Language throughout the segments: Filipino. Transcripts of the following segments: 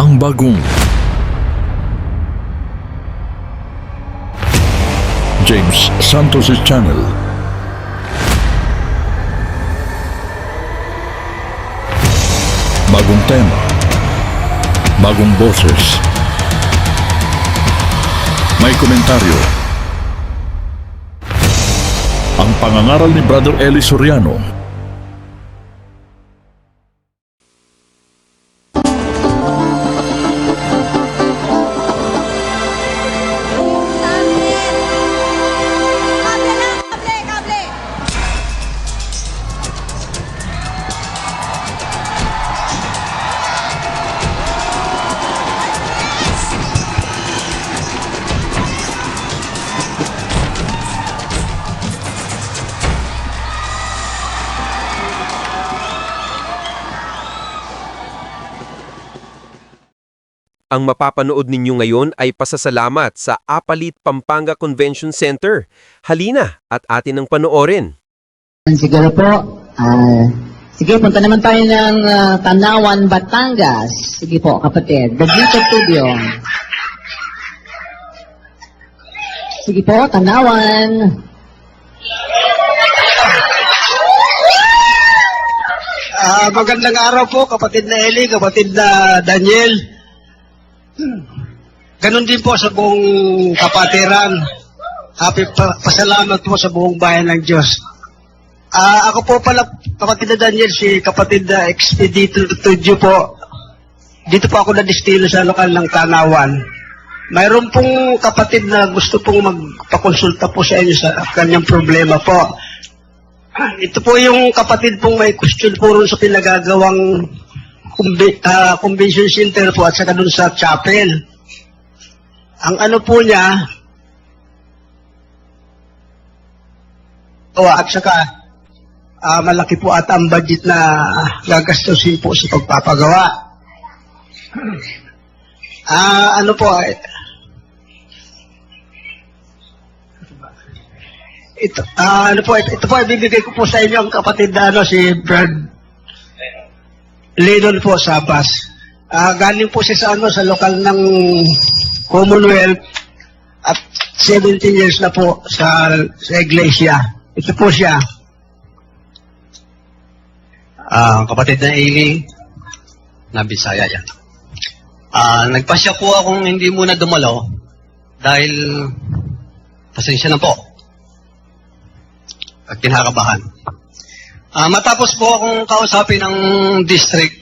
ang bagong James Santos' Channel. Bagong tema, bagong boses, may komentaryo. Ang pangangaral ni Brother Eli Soriano. Ang mapapanood ninyo ngayon ay pasasalamat sa Apalit Pampanga Convention Center. Halina at atin ang panoorin. Siguro po, sige, punta naman tayo ng Tanawan, Batangas. Sige po, kapatid. Daguito Studio. Sige po, Tanawan. Magandang araw po, kapatid na Eli, kapatid na Daniel. Ganon din po sa buong kapatiran. Pasalamat po sa buong bayan ng Diyos. Ako po pala, kapatid na Daniel, si kapatid na Expedito Tudyo po. Dito po ako na-destino sa lokal ng Tanawan. Mayroon pong kapatid na gusto pong magpakonsulta po sa inyo sa kanyang problema po. Ito po yung kapatid pong may question po rin sa pinagagawang convention center po at saka dun sa chapel. Ang ano po niya, at saka malaki po at ang budget na gagastusin po sa pagpapagawa. Ano po, ito po, ibibigay ko po sa inyo ang kapatid na si Brad Lennon po sa bus. Galing po siya sa lokal ng Commonwealth at 17 years na po sa iglesia. Ito po siya. Kapatid na Eli, na Bisaya yan. Nagpasya po akong hindi muna dumalaw dahil pasensya na po at kinakabahan. Matapos po akong kausapin ng district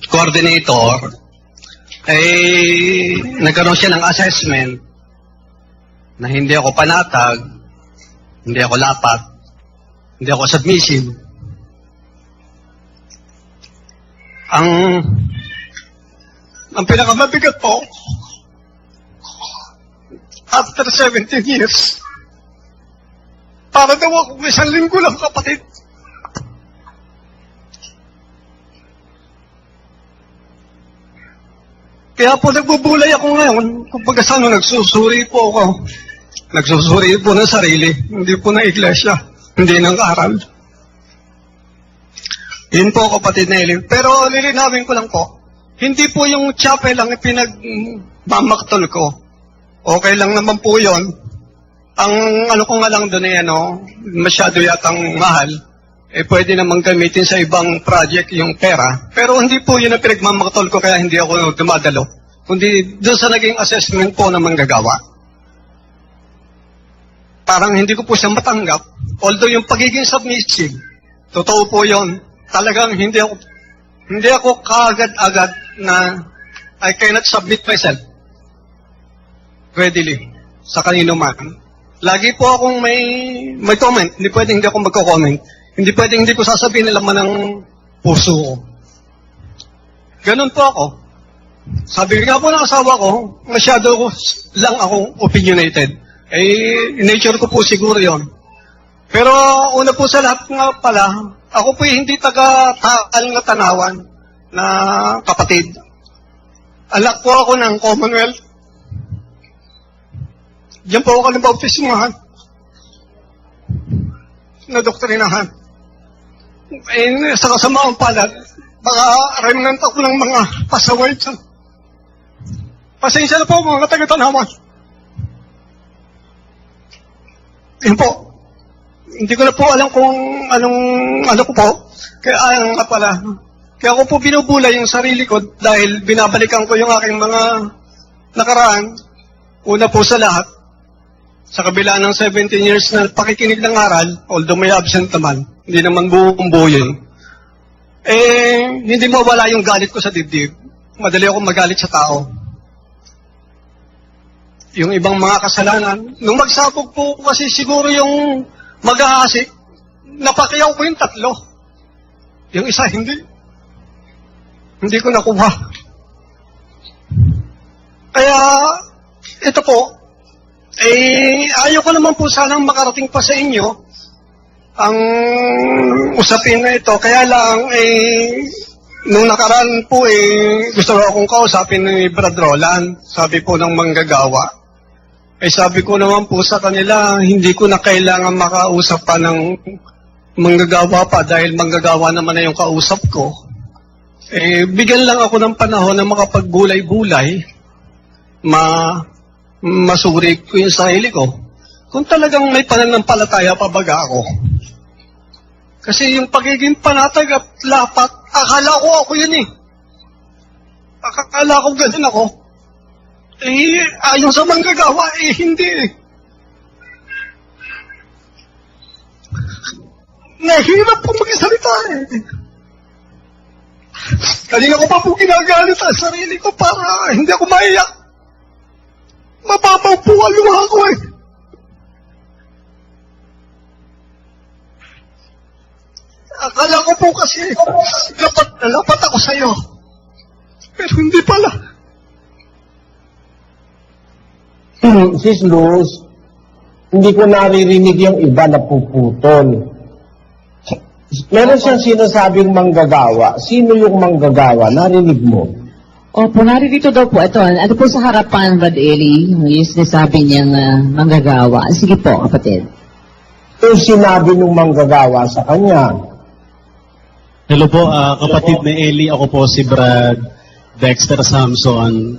coordinator, nagkaroon siya ng assessment na hindi ako panatag, hindi ako lapat, hindi ako submissive. Ang pinakamabigat po, after 17 years, para daw ako isang linggo lang, kapatid. Kaya po nagbubulay ako ngayon. Kung saan nagsusuri po ako. Nagsusuri po ng sarili. Hindi po ng iglesia. Hindi ng aral. Yun po, kapatid na Eli. Pero lilinawin ko lang po. Hindi po yung chapel ang pinagmamaktol ko. Okay lang naman po yun. Ang ano ko nga lang doon masyado yatang mahal. Pwede namang gamitin sa ibang project yung pera. Pero hindi po yun ang pinagmamaktol ko kaya hindi ako dumadalo. Kundi doon sa naging assessment po na manggagawa. Parang hindi ko po siya matanggap. Although yung pagiging submissive, totoo po yun. Talagang hindi ako kaagad-agad na I cannot submit myself readily sa kanino man. Lagi po akong may comment. Hindi pwedeng hindi ako magko-comment. Hindi pwedeng hindi ko sasabihin na laman ng puso ko. Ganun po ako. Sabi nga po ng asawa ko, masyado lang akong opinionated. Nature ko po siguro yon. Pero una po sa lahat nga pala, ako po hindi taga-taal na Tanawan na kapatid. Alak po ako ng Commonwealth. Diyan po ako nabautismahan. Na doktrinahan. Sa kasamaang palad, Baka remnant ako ng mga pasaway dyan. Pasensya na po mga taga-Tanawan. Yun po. Hindi ko na po alam kung ano ko po. Kaya nga pala. Kaya ako po binubulay yung sarili ko dahil binabalikan ko yung aking mga nakaraan. Una po sa lahat, sa kabila ng 17 years na pakikinig ng aral, although may absent naman, hindi naman buong buo yun, hindi mawala yung galit ko sa dibdib. Madali ako magalit sa tao. Yung ibang mga kasalanan, nung magsabog po kasi siguro yung mag-aasik, napakiyaw ko yung 3. Yung isa, hindi ko nakuha. Kaya, ito po, ayaw ko naman po sanang makarating pa sa inyo ang usapin na ito. Kaya lang, nung nakaraan po, gusto ko akong kausapin ni Brad Roland, sabi po ng manggagawa. Sabi ko naman po sa kanila, hindi ko na kailangan makausap pa ng manggagawa pa dahil manggagawa naman na yung kausap ko. Bigyan lang ako ng panahon na makapaggulay-bulay, masuri ko yung sarili ko. Kung talagang may pananampalataya pa baga ako. Kasi yung pagiging panatag at lapat, akala ko ako yun Akala ko ganun ako. Ayon sa manggagawa, hindi Nahirap po magsalita Kanina ko pa po ginagalit ang sarili ko para hindi ako maiyak. Mababaw po ang luha ko Akala ko po kasi lapat ako sa'yo. Pero hindi pala. Sis Luz, hindi ko naririnig yung iba na puputol. Meron siyang sinasabing manggagawa. Sino yung manggagawa? Narinig mo? Opo, naririto daw po ito. Ano po sa harapan, Brad Eli, yung sinasabi niyang manggagawa. Sige po, kapatid. Yung sinabi ng manggagawa sa kanya. Hello po, kapatid ni Eli. Ako po si Brad Dexter Samson.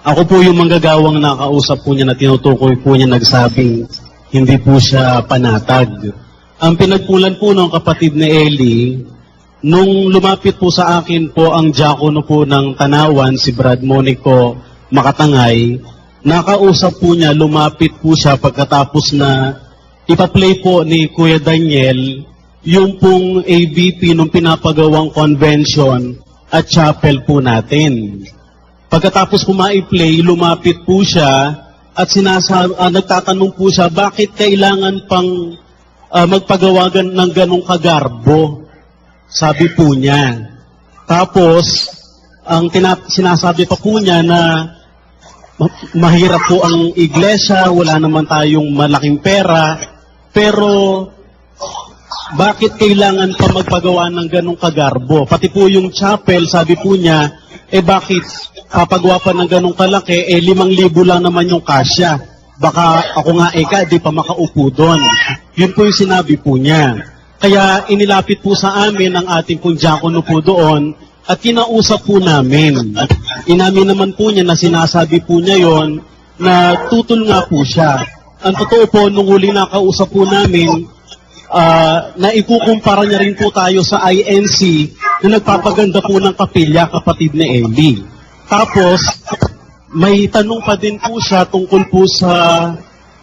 Ako po yung manggagawang nakausap po niya na tinutukoy po niya nagsabing hindi po siya panatag. Ang pinagpulan po ng kapatid ni Eli, nung lumapit po sa akin po ang diakono po ng Tanawan, si Brad Monico Makatangay, nakausap po niya, lumapit po siya pagkatapos na ipa-play po ni Kuya Daniel yung pong ABP nung pinapagawang convention at chapel po natin. Pagkatapos po ma-play, lumapit po siya at nagtatanong po siya, bakit kailangan pang magpagawagan ng ganong kagarbo? Sabi po niya. Tapos, ang sinasabi pa po niya na mahirap po ang iglesia, wala naman tayong malaking pera, pero bakit kailangan pa magpagawa ng ganong kagarbo? Pati po yung chapel, sabi po niya, bakit kapagawa pa ng ganong kalaki, 5,000 lang naman yung kasya. Baka ako nga di pa makaupo doon. Yun po yung sinabi po niya. Kaya inilapit po sa amin ang ating pong diakono po doon at kinausap po namin. Inamin naman po niya na sinasabi po niya yon na tutol nga po siya. Ang totoo po, nung huli nakausap po namin, na ikukumpara niya rin po tayo sa INC na nagpapaganda po ng kapilya, kapatid ni Eli. Tapos, may tanong pa din po siya tungkol po sa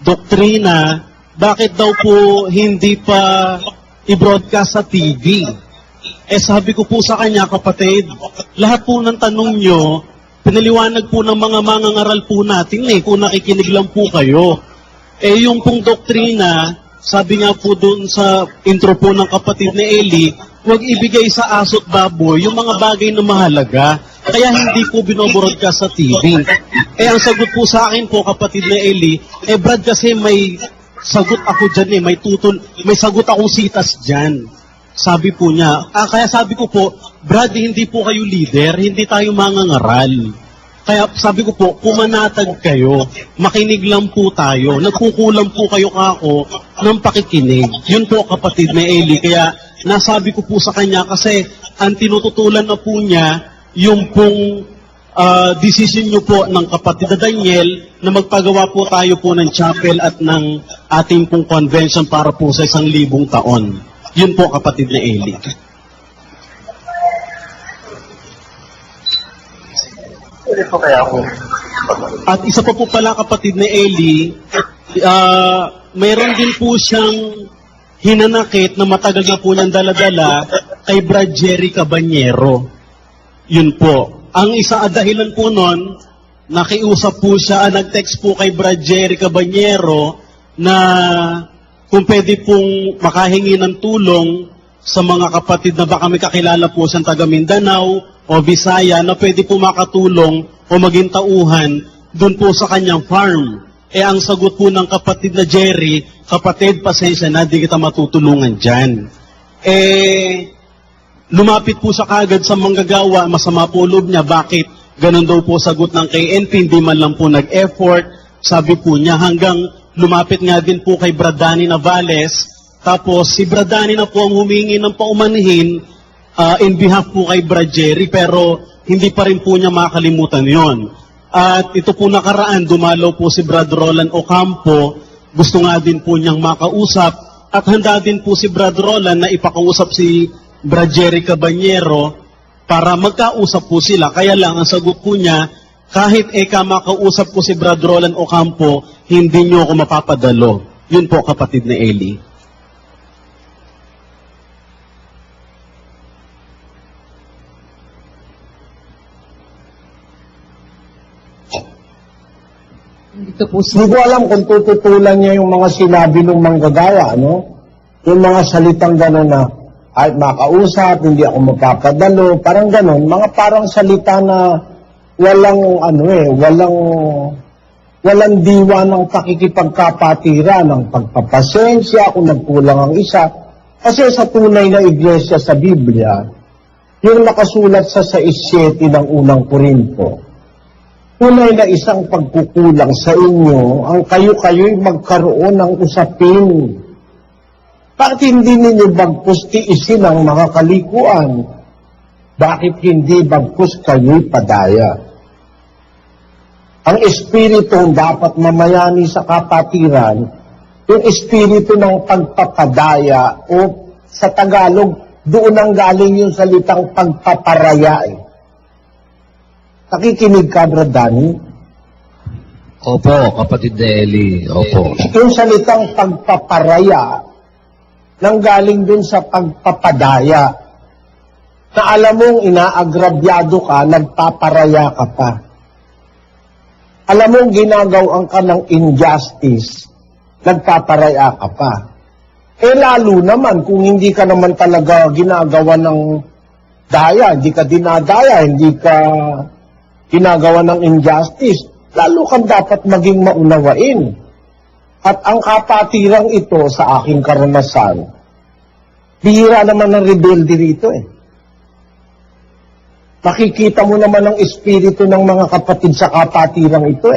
doktrina, bakit daw po hindi pa i-broadcast sa TV? Sabi ko po sa kanya, kapatid, lahat po ng tanong nyo, pinaliwanag po ng mga mangangaral po natin kung nakikinig lang po kayo. Yung pong doktrina, sabi nga po doon sa intro po ng kapatid ni Eli, huwag ibigay sa aso't baboy yung mga bagay na mahalaga. Kaya hindi po binobroadcast sa TV. Ang sagot po sa akin po, kapatid ni Eli, Brad, kasi may sagot ako dyan may sagot akong sitas dyan. Sabi po niya. Kaya sabi ko po, Brad, hindi po kayo leader, hindi tayo mangangaral. Kaya sabi ko po, pumanatag kayo, makinig lang po tayo, nagkukulang po kayo kako ng pakikinig. Yun po kapatid na Eli, kaya nasabi ko po sa kanya kasi ang tinututulan na po niya, yung pong decision nyo po ng kapatid na Daniel na magpagawa po tayo po ng chapel at ng ating pong convention para po sa 1,000 taon. Yun po kapatid na Eli. At isa pa po pala kapatid na Eli, mayroon din po siyang hinanakit na matagal na po niyang daladala kay Brad Jerry Cabanyero. Yun po. Ang isa dahilan po nun, nakiusap po siya, nag-text po kay Brad Jerry Cabanyero na kung pwede pong makahingi ng tulong sa mga kapatid na baka may kakilala po siyang taga Mindanao o Visaya na pwede po makatulong o maging tauhan doon po sa kanyang farm. Eh ang sagot po ng kapatid na Jerry, kapatid, pasensya na, di kita matutulungan dyan. Lumapit po siya kagad sa manggagawa, masama po loob niya, bakit? Ganun daw po sagot ng KNP, hindi man lang po nag-effort. Sabi po niya hanggang lumapit nga din po kay Bradani Navales, tapos si Bradani na po ang humingi ng paumanhin in behalf po kay Brad Jerry, pero hindi pa rin po niya makalimutan yon. At ito po nakaraan, dumalaw po si Brad Roland Ocampo, gusto nga din po niyang makausap, at handa din po si Brad Roland na ipakausap si Brad Jerry Cabanyero para magkausap po sila. Kaya lang, ang sagot po niya, kahit makausap ko si Brad Roland Ocampo, hindi niyo ako mapapadalo. Yun po kapatid na Eli. Dito po Hindi ko alam kung tututulan niya yung mga sinabi ng manggagawa, no? Yung mga salitang gano'n na, ay makausap, hindi ako magpapadalo, parang gano'n. Mga parang salita na walang, walang diwa ng pakikipagkapatira, ng pagpapasensya, kung nagkulang ang isa. Kasi sa tunay na iglesia sa Biblia, yung nakasulat sa 6:7 ng unang Korinto, tunay na isang pagkukulang sa inyo, ang kayo-kayo'y magkaroon ng usapin. Bakit hindi ninyo bagkus tiisin ang mga kalikuan? Bakit hindi bagkus kayo'y padaya? Ang espiritu dapat mamayani sa kapatiran, yung espiritu ng pagpapadaya o sa Tagalog, doon ang galing yung salitang pagpaparaya. Nakikinig ka, Brad Danny? Opo, kapatid na Eli. Opo. Yung salitang pagpaparaya, nanggaling dun sa pagpapadaya. Na alam mong inaagrabyado ka, nagpaparaya ka pa. Alam mong ginagawang ka ng injustice, nagpaparaya ka pa. Lalo naman, kung hindi ka naman talaga ginagawa ng daya, hindi ka dinadaya, hindi ka ginagawa ng injustice, lalo kang dapat maging maunawain. At ang kapatirang ito sa aking karanasan, bihira naman ng rebelde rito Makikita mo naman ang espiritu ng mga kapatid sa kapatirang ito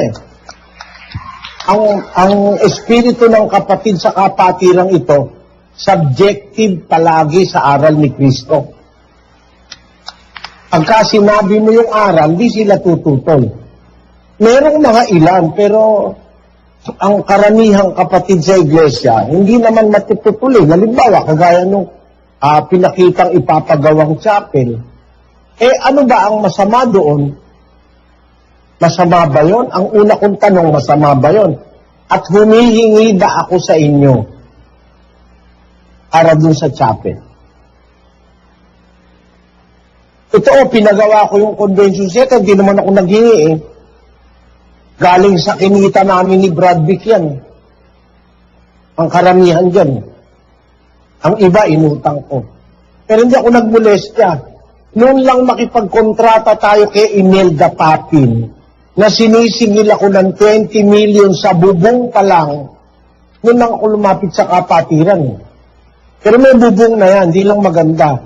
Ang espiritu ng kapatid sa kapatirang ito, subjective palagi sa aral ni Kristo. Pagka sinabi mo yung aral, di sila tututol. Merong mga ilan, pero ang karamihang kapatid sa iglesia, hindi naman matutuloy. Halimbawa, kagaya nung pinakitang ipapagawang chapel. Ano ba ang masama doon? Masama ba yun? Ang una kong tanong, masama ba yun? At humihingi ba ako sa inyo para dun sa chapel? Ito, pinagawa ko yung convention center, hindi naman ako naghingi Galing sa kinita namin ni Brad Vick yan. Ang karamihan dyan. Ang iba, inutang ko. Pero hindi ako nagmolestya. Noon lang makipagkontrata tayo kay Imelda Papin na sinisingil ako ng 20 million sa bubong pa lang. Noon lang ako lumapit sa kapatiran. Pero may bubong na yan, hindi lang maganda.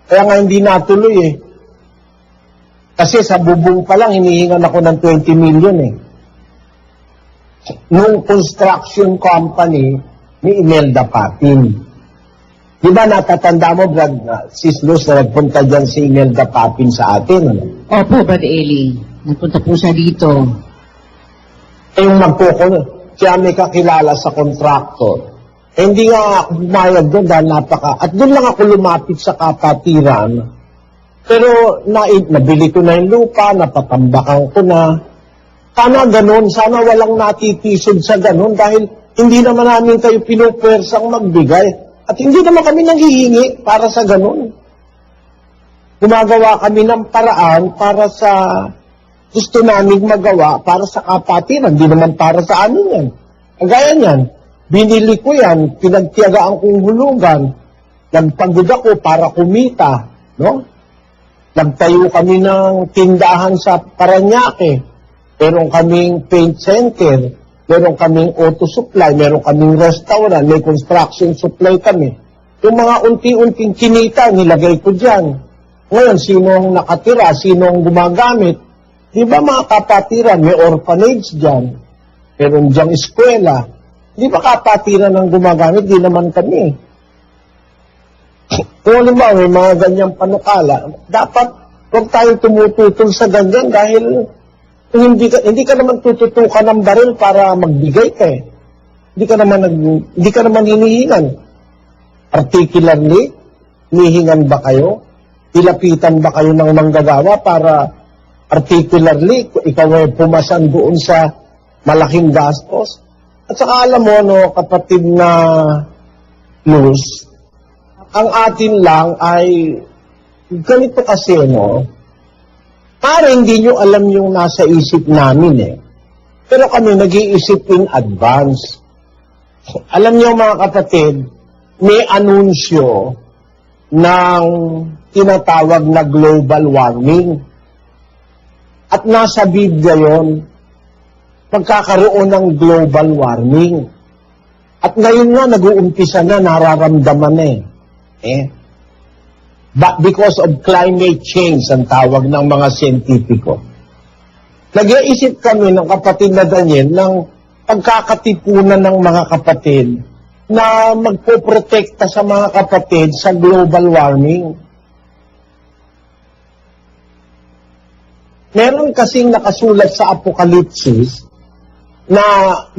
Kaya nga hindi natuloy Kasi sa bubong pa lang, hinihingan ako ng 20 million eh. Nung construction company ni Imelda Papin. Di ba natatanda mo, Brad, Sis Luz, na nagpunta dyan si Imelda Papin sa atin? Ano? Opo, Brother Eli. Nagpunta po siya dito. Yung siya may kakilala sa kontraktor. Hindi nga ako pumayag doon dahil at doon lang ako lumapit sa kapatiran. Pero nabili ko na yung lupa, napatambakan ko na. Sana ganun, sana walang natitisod sa ganun dahil hindi naman namin kayo pinupwersang magbigay. At hindi naman kami nanghihingi para sa ganun. Gumagawa kami ng paraan para sa gusto namin magawa para sa kapatiran, hindi naman para sa amin yan. Kagaya niyan, binili ko yan, pinagtiyagaan kong hulugan, nagpagod ako para kumita, no? Nagtayo kami ng tindahan sa Parañaque, meron kaming paint center, meron kaming auto supply, meron kaming restaurant, may construction supply kami. Yung mga unti-unting kinita, nilagay ko dyan. Ngayon, sinong nakatira, sinong gumagamit, di ba mga kapatiran, may orphanage dyan, meron dyang eskwela, di ba kapatiran ang gumagamit, di naman kami. Kung halimbawa may mga ganyang panukala, dapat huwag tayo tumututol sa ganyan dahil hindi ka naman tututukan ng baril para magbigay ka eh. Hindi ka naman hinihingan. Particularly, hinihingan ba kayo? Ilapitan ba kayo ng manggagawa para particularly ikaw ay pumasan doon sa malaking gastos? At saka alam mo, no, kapatid na Luz, ang atin lang ay ganito kasi, no, para hindi nyo alam yung nasa isip namin eh. Pero kami nag-iisip in advance. Alam nyo mga kapatid, may anunsyo ng tinatawag na global warming. At nasa Biblia yon, pagkakaroon ng global warming. At ngayon nga, nag-uumpisa na, nararamdaman eh. But because of climate change, ang tawag ng mga siyentipiko. Nag-iisip kami ng kapatid na Daniel ng pagkakatipunan ng mga kapatid na magpoprotekta sa mga kapatid sa global warming. Meron kasing nakasulat sa Apokalipsis na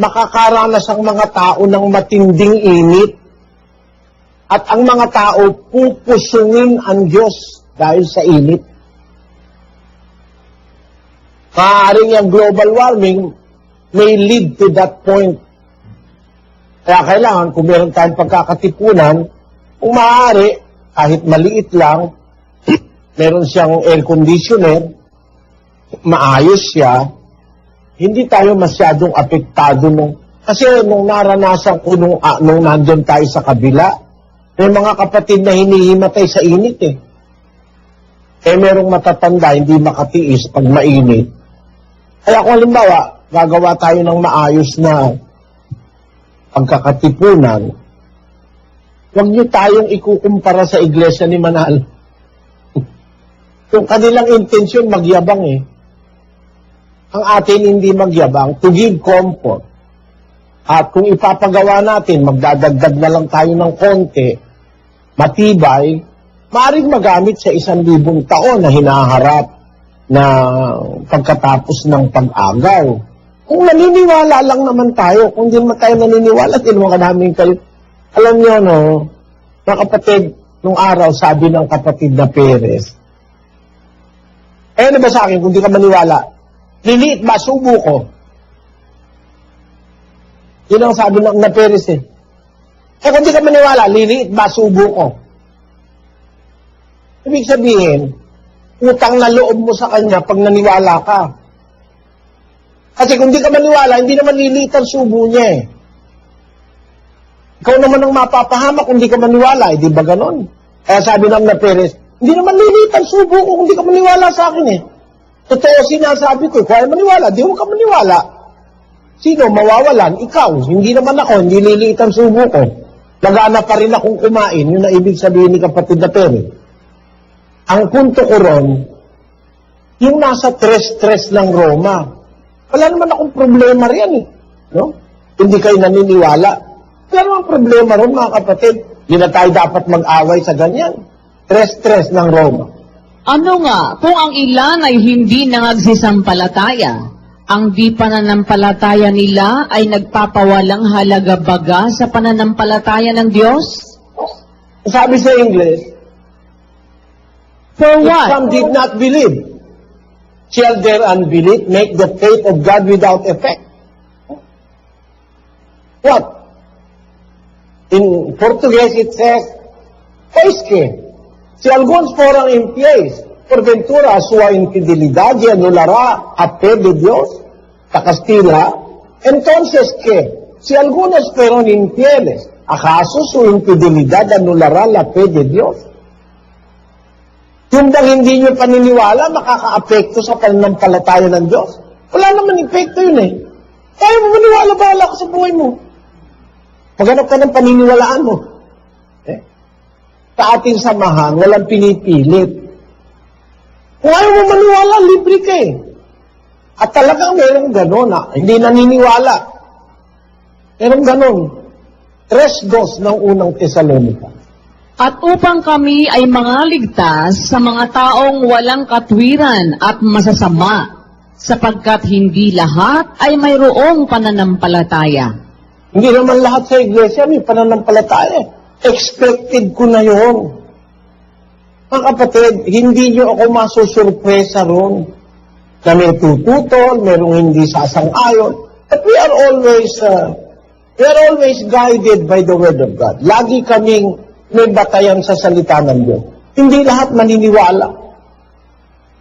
makakaranas ang mga tao ng matinding init at ang mga tao pupusungin ang Diyos dahil sa init. Maaaring ang global warming may lead to that point. Kaya kailangan, kung meron tayong pagkakatipunan, kung maaari, kahit maliit lang, meron siyang air conditioner, maayos siya, hindi tayo masyadong apektado kasi nung naranasan ko nung nandun tayo sa kabila, may mga kapatid na hinihimatay sa init eh. Merong matatanda, hindi makatiis pag mainit. Kaya kung halimbawa, gagawa tayo ng maayos na pagkakatipunan, huwag niyo tayong ikukumpara sa iglesia ni Manal. Yung kanilang intensyon, magyabang eh. Ang atin hindi magyabang, to give comfort. At kung ipapagawa natin, magdadagdag na lang tayo ng konti, matibay, maaaring magamit sa 1,000 taon na hinaharap na pagkatapos ng pag-agaw. Kung naniniwala lang naman tayo, kung di naman tayo naniniwala, tinungan namin kayo. Alam niyo, no, mga kapatid, nung araw, sabi ng kapatid na Perez, ano ba sa akin, kung di ka maniwala, liliit ba, subo ko? Yun ang sabi ng na Perez eh. Kung di ka maniwala, liliit ba, subo ko? Ibig sabihin, utang na loob mo sa kanya pag naniwala ka. Kasi kung di ka maniwala, hindi naman liliit ang subo niya eh. Ikaw naman ang mapapahamak kung di ka maniwala, eh, di ba ganon? Kaya sabi ng na Perez, hindi naman liliit ang subo ko kung di ka maniwala sa akin eh. Totoo sinasabi ko, kung ayaw maniwala, di mo ka maniwala. Sino mawawalan? Ikaw. Hindi naman ako, hindi liliit ang subo ko. Nagana pa rin akong kumain, yun ang ibig sabihin ni kapatid na Perez. Ang punto ko ron, yung nasa tres-tres ng Roma. Wala naman akong problema riyan eh. No? Hindi kayo naniniwala. Wala naman problema rin mga kapatid. Hindi na tayo dapat mag-away sa ganyan. Tres-tres ng Roma. Ano nga, kung ang ilan ay hindi nangagsisampalataya, ang di pananampalataya nila ay nagpapawalang halaga baga sa pananampalataya ng Diyos? Sabi sa English, For if what? some did not believe, shall their unbelief make the faith of God without effect? What? In Portuguese it says, pois que, si alguns foram infiéis, porventura a sua infidelidade anulará a fe de Dios, sa Castilla, entonces que, si algunos fueron infieles, ¿acaso su infidelidad anulará la fe de Dios? Yung bang hindi nyo paniniwala, makaka-apekto sa pananampalataya ng Diyos? Wala naman epekto yun eh. Kaya mo maniwala, bahala ka sa buhay mo. Maghanap ka ng paniniwalaan mo. Sa ating samahan, walang pinipilit. Kung ayaw mo maniwala, libre ka eh. At talagang merong gano'n hindi naniniwala. Merong gano'n. 3:2 ng unang Tesalonica. At upang kami ay mga ligtas sa mga taong walang katwiran at masasama, sapagkat hindi lahat ay mayroong pananampalataya. Hindi naman lahat sa iglesia may pananampalataya. Expected ko na yun. Mga kapatid, hindi nyo ako masusurpresa ron na may tututol, merong hindi sasang-ayon. But we are always guided by the Word of God. Lagi kaming may batayan sa salita ng Diyos. Hindi lahat maniniwala.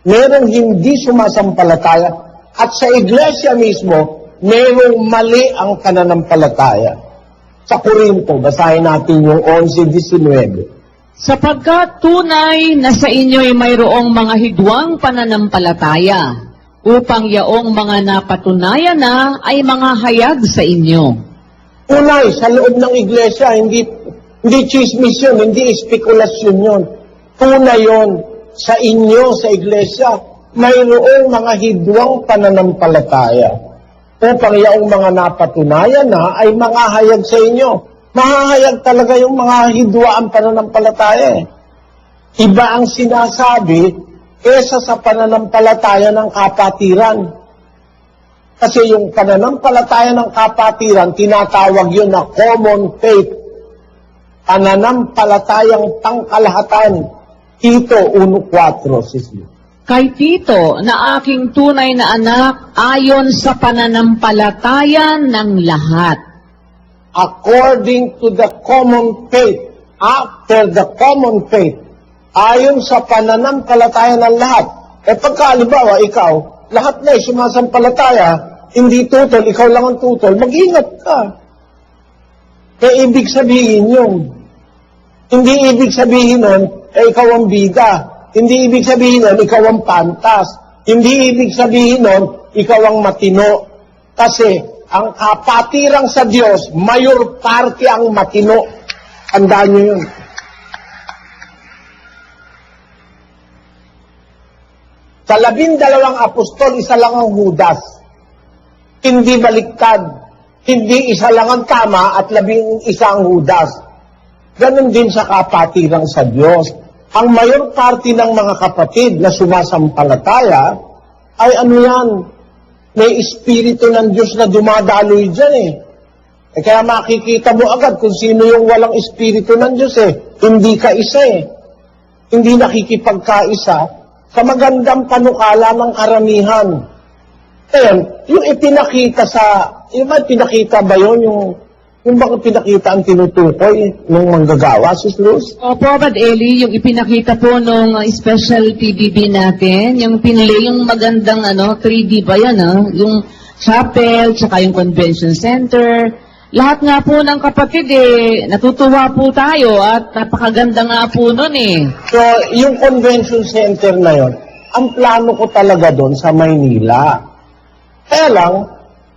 Merong hindi sumasampalataya. At sa iglesia mismo, merong mali ang pananampalataya. Sa Corinto, basahin natin yung 11:19. Sapagkat tunay na sa inyo'y mayroong mga hidwang pananampalataya, upang yaong mga napatunayan na ay mga hayag sa inyo. Tunay, sa loob ng iglesia, hindi chismis yun, hindi spekulasyon yun. Tunay yun, sa inyo, sa iglesia, mayroong mga hidwang pananampalataya. Upang yaong mga napatunayan na ay mga hayag sa inyo. Mahahayag talaga yung mga hidwaan pananampalataya. Iba ang sinasabi kesa sa pananampalataya ng kapatiran. Kasi yung pananampalataya ng kapatiran, tinatawag yun na common faith. Pananampalatayang pangkalahatan. Tito 1:4, Sisli. Kay Tito, na aking tunay na anak, ayon sa pananampalataya ng lahat. According to the common faith, after the common faith, ayon sa pananampalataya ng lahat. Pagka, halimbawa, ikaw, lahat na sumasampalataya, hindi tutol, ikaw lang ang tutol, mag-ingat ka. Kaya ibig sabihin yun. Hindi ibig sabihin nun, ikaw ang bida. Hindi ibig sabihin nun, ikaw ang pantas. Hindi ibig sabihin nun, ikaw ang matino. Kasi, ang kapatirang sa Diyos, mayor parte ang matino. Tandaan nyo yun. Sa 12 apostol, isa lang ang Judas. Hindi baliktad. Hindi isa lang ang tama at 11 ang Judas. Ganon din sa kapatirang sa Diyos. Ang mayor parte ng mga kapatid na sumasampalataya ay ano yan? May espiritu ng Diyos na dumadaloy dyan eh. Kaya makikita mo agad kung sino yung walang espiritu ng Diyos eh. Hindi ka isa eh. Hindi nakikipagkaisa sa magandang panukala ng karamihan. Ayan, yung ipinakita yung pinakita ba yun? Yung bang pinakita ang tinutukoy ng manggagawa, Sis Luz? Opo, Brad Eli, yung ipinakita po nung special PBB natin, yung pinili yung magandang 3D ba yan, yung chapel, tsaka yung convention center. Lahat nga po ng kapatid natutuwa po tayo at napakaganda nga po nun eh. So, yung convention center na yon, ang plano ko talaga doon sa Maynila. Kaya lang,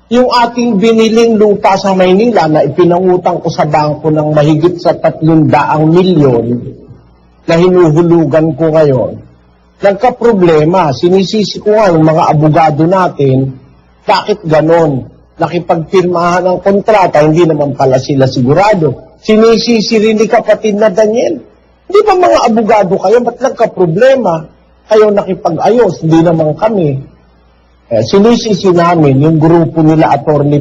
yung ating biniling lupa sa Maynila na ipinangutang ko sa bangko ng mahigit sa 300 milyon na hinuhulugan ko ngayon, nagka-problema. Sinisisi ko nga yung mga abogado natin, bakit ganon? Nakipagpirmahan ng kontrata, hindi naman pala sila sigurado. Sinisisi rin ni kapatid na Daniel. Hindi ba mga abogado kayo? Ba't nagka-problema? Kayo nakipag-ayos, hindi naman kami. Sinisisi namin yung grupo nila Attorney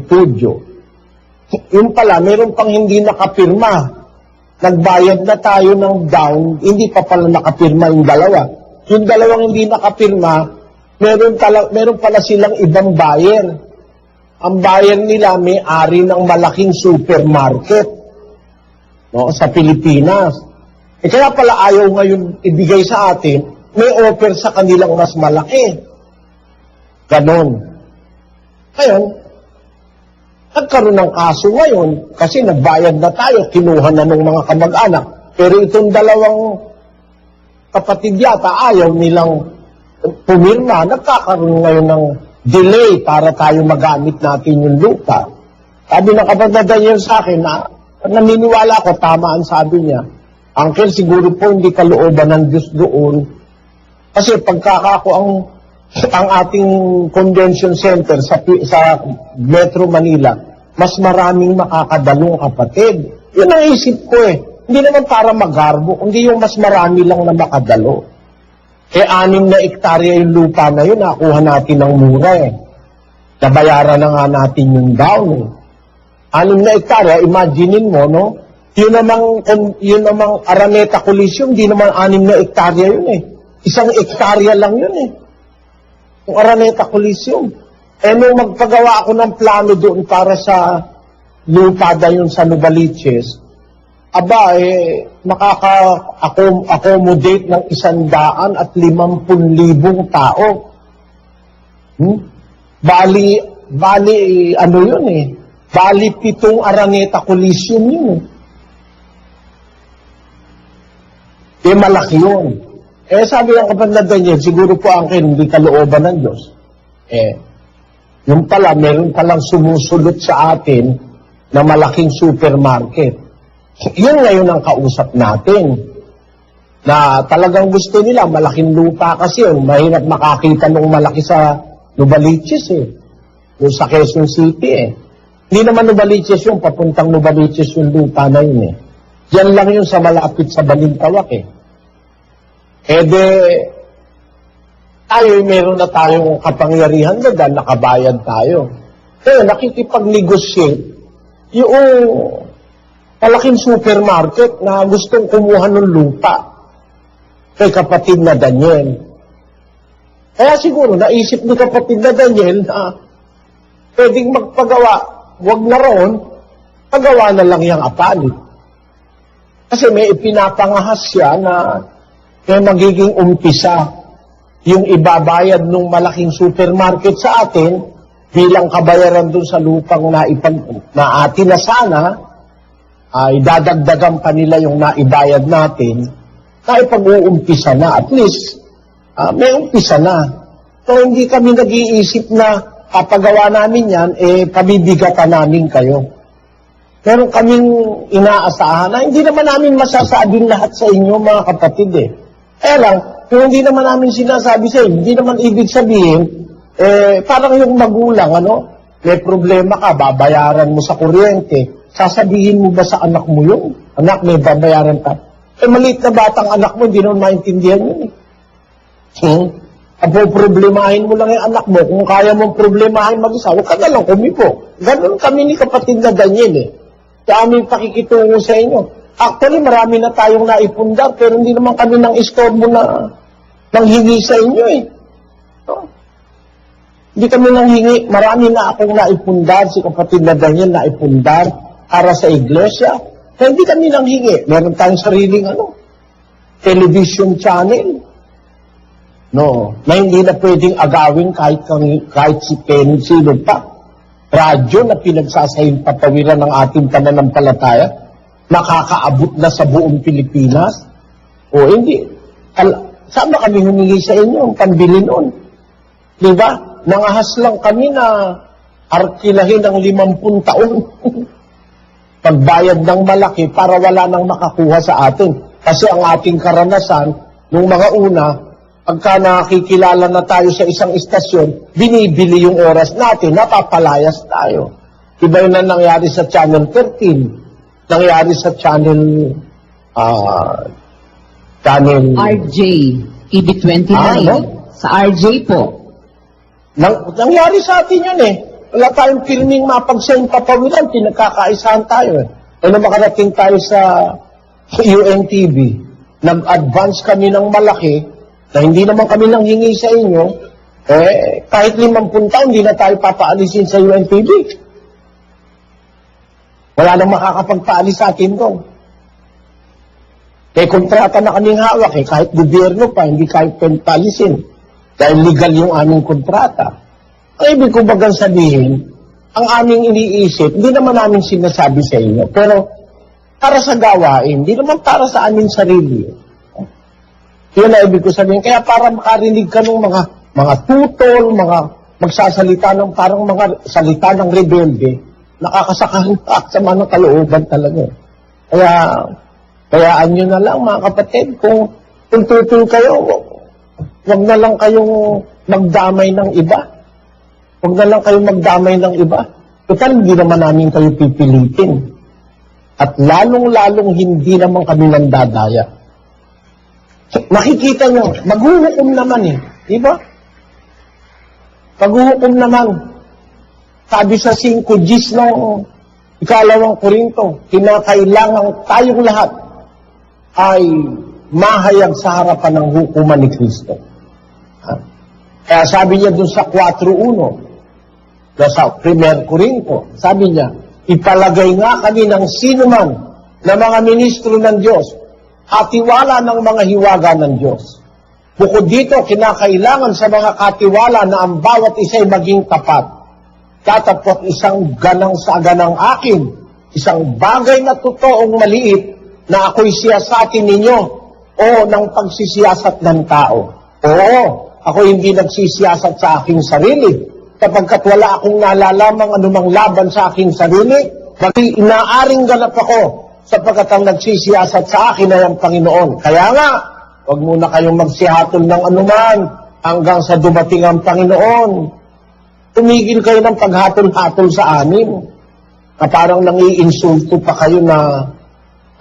Tudyo. Yung pala, meron pang hindi nakapirma. Nagbayad na tayo ng down, hindi pa pala nakapirma yung dalawa. Yung dalawang hindi nakapirma, meron pala silang ibang buyer. Ang buyer nila may-ari ng malaking supermarket, no, sa Pilipinas. Kaya pala ayaw ngayon ibigay sa atin, may offer sa kanilang mas malaki. Ganon. Ngayon, nagkaroon ng kaso ngayon kasi nagbayad na tayo, kinuha na ng mga kamag-anak. Pero itong dalawang kapatid yata ayaw nilang pumirma, nagkakaroon ngayon ng delay para tayo magamit natin yung lupa. Sabi ng kapatid Daniel sa akin na naniniwala ko, tama ang sabi niya, Uncle, siguro po hindi kalooban ng Diyos doon. Kasi pagkakako ang ating convention center sa Metro Manila, mas maraming makakadalong kapatid. Yun ang isip ko eh. Hindi naman para magarbo, hindi yung mas marami lang na makadalo. 6 na ektarya yung lupa na yun, nakuha natin ng mura eh. Nabayaran na nga natin yung down eh. 6 na ektarya, imaginein mo, no? Yun namang Araneta Coliseum, di naman 6 na ektarya yun eh. 1 ektarya lang yun eh. Yung Araneta Coliseum. Nung magpagawa ako ng plano doon para sa lupada yun sa Novaliches, makaka-accommodate ng 150,000 tao. Bali, ano yun eh. Bali 7 Araneta Coliseum yun eh. Malaki yun. Sabi ng kapatid Daniel, siguro po ang hindi kalooban ng Diyos. Yung pala, meron palang sumusulot sa atin na malaking supermarket. Yun ngayon ang kausap natin. Na talagang gusto nila, malaking lupa kasi yun. Mahirap makakita nung malaki sa Novaliches eh. Yung sa Quezon City eh. Hindi naman Novaliches yung, papuntang Novaliches yung lupa na yun eh. Diyan lang yun sa malapit sa Balintawak eh. Meron na tayong kapangyarihan na dahil nakabayad tayo. Kaya nakikipag-negotiate yung malaking supermarket na gustong kumuha ng lupa kay kapatid na Daniel. Kaya siguro naisip ni kapatid na Daniel na pwedeng magpagawa, wag na roon, pagawa na lang yung apalit. Kasi may ipinapangahas siya na may magiging umpisa yung ibabayad ng malaking supermarket sa atin bilang kabayaran dun sa lupang na atin na sana ay dadagdagan pa nila yung naibayad natin na ipag-uumpisa na. At least, may umpisa na. So, hindi kami nag-iisip na kapagawa namin yan, pabibigatan namin kayo. Meron kaming inaasahan na hindi naman namin masasabing lahat sa inyo, mga kapatid eh. Kaya lang, kung hindi naman namin sinasabi sa inyo, hindi naman ibig sabihin, parang yung magulang, may problema ka, babayaran mo sa kuryente, sasabihin mo ba sa anak mo yun? Anak, may babayaran ka. Maliit na batang anak mo, hindi naman maintindihan yun eh. Problemahin mo lang yung anak mo, kung kaya mong problemahin mag-isa, huwag ka na lang kumipo. Ganon kami ni kapatid na Daniel eh. Sa aming pakikitungo sa inyo. Actually, marami na tayong naipundar, pero hindi naman kami nang istorbo na nanghingi sa inyo eh. No? Hindi kami nanghingi. Marami na akong naipundar, si kapatid na Daniel naipundar para sa iglesia. Kaya hindi kami nanghingi. Meron tayong sariling television channel. No, na hindi na pwedeng agawin kahit si Penny, sino pa. Radyo na pinagsasahin patawiran ng ating pananampalataya. Nakakaabot na sa buong Pilipinas? O hindi. Saan ba kami humingi sa inyo ang pambili noon? Diba? Nangahas lang kami na arkilahin ng 50 taon. Pagbayad ng malaki para wala nang makakuha sa atin. Kasi ang ating karanasan, Nung mga una, pagka nakikilala na tayo sa isang istasyon, binibili yung oras natin, napapalayas tayo. Iba yun na nangyari sa Channel 13, nangyari sa Channel RJ, EB29. Ano? Sa RJ po. Nangyari sa atin yun eh. Wala tayong filming mapagsayin papawilan, pinagkakaisahan tayo eh. Ano makarating tayo sa UNTV, nag-advance kami ng malaki, na hindi naman kami nanghingi sa inyo, kahit 50 taon, hindi na tayo papaalisin sa UNTV. Wala nang makakapagpaalis sa atin doon. Kontrata na kaming hawak kahit gobyerno pa, hindi kahit paalisin. Dahil legal yung aming kontrata. Ang ibig ko bagang sabihin, ang aming iniisip, hindi naman namin sinasabi sa inyo, pero para sa gawain, hindi naman para sa aming sarili. Yun na ibig ko sabihin. Kaya para makarinig ka ng mga tutol, mga magsasalita ng parang mga salita ng rebelde, nakakasakahan pa sa mga kalooban talaga. Kayaan nyo na lang mga kapatid, kung tutol kayo, huwag na lang kayong magdamay ng iba. Huwag na lang kayong magdamay ng iba. Total, hindi naman namin kayo pipilitin. At lalong-lalong hindi naman kami nandadaya. Makikita nyo, maghuhukom naman di ba? Maghuhukom naman. Sabi sa 5 Gs ng 2 Korinto, kinakailangan tayong lahat ay mahayag sa harapan ng hukuman ni Kristo. Kaya sabi niya dun sa 4:1, sa 1 Korinto, sabi niya, ipalagay nga kami ng sinuman na mga ministro ng Diyos at tiwala ng mga hiwaga ng Diyos. Bukod dito, kinakailangan sa mga katiwala na ang bawat isa'y maging tapat. Tatapot isang ganang sa ganang akin, isang bagay na totoong maliit na ako'y siyasatin ninyo o ng pagsisiyasat ng tao. Oo, ako hindi nagsisiyasat sa aking sarili. Kapagkat wala akong nalalamang anumang laban sa aking sarili, bakit inaaring ganap ako sapagkat ang nagsisiyasat sa akin ay ang Panginoon. Kaya nga, huwag muna kayong magsihatol ng anuman hanggang sa dumating ang Panginoon. Tumigil kayo ng paghatol-hatol sa amin. Na parang nangiinsulto pa kayo na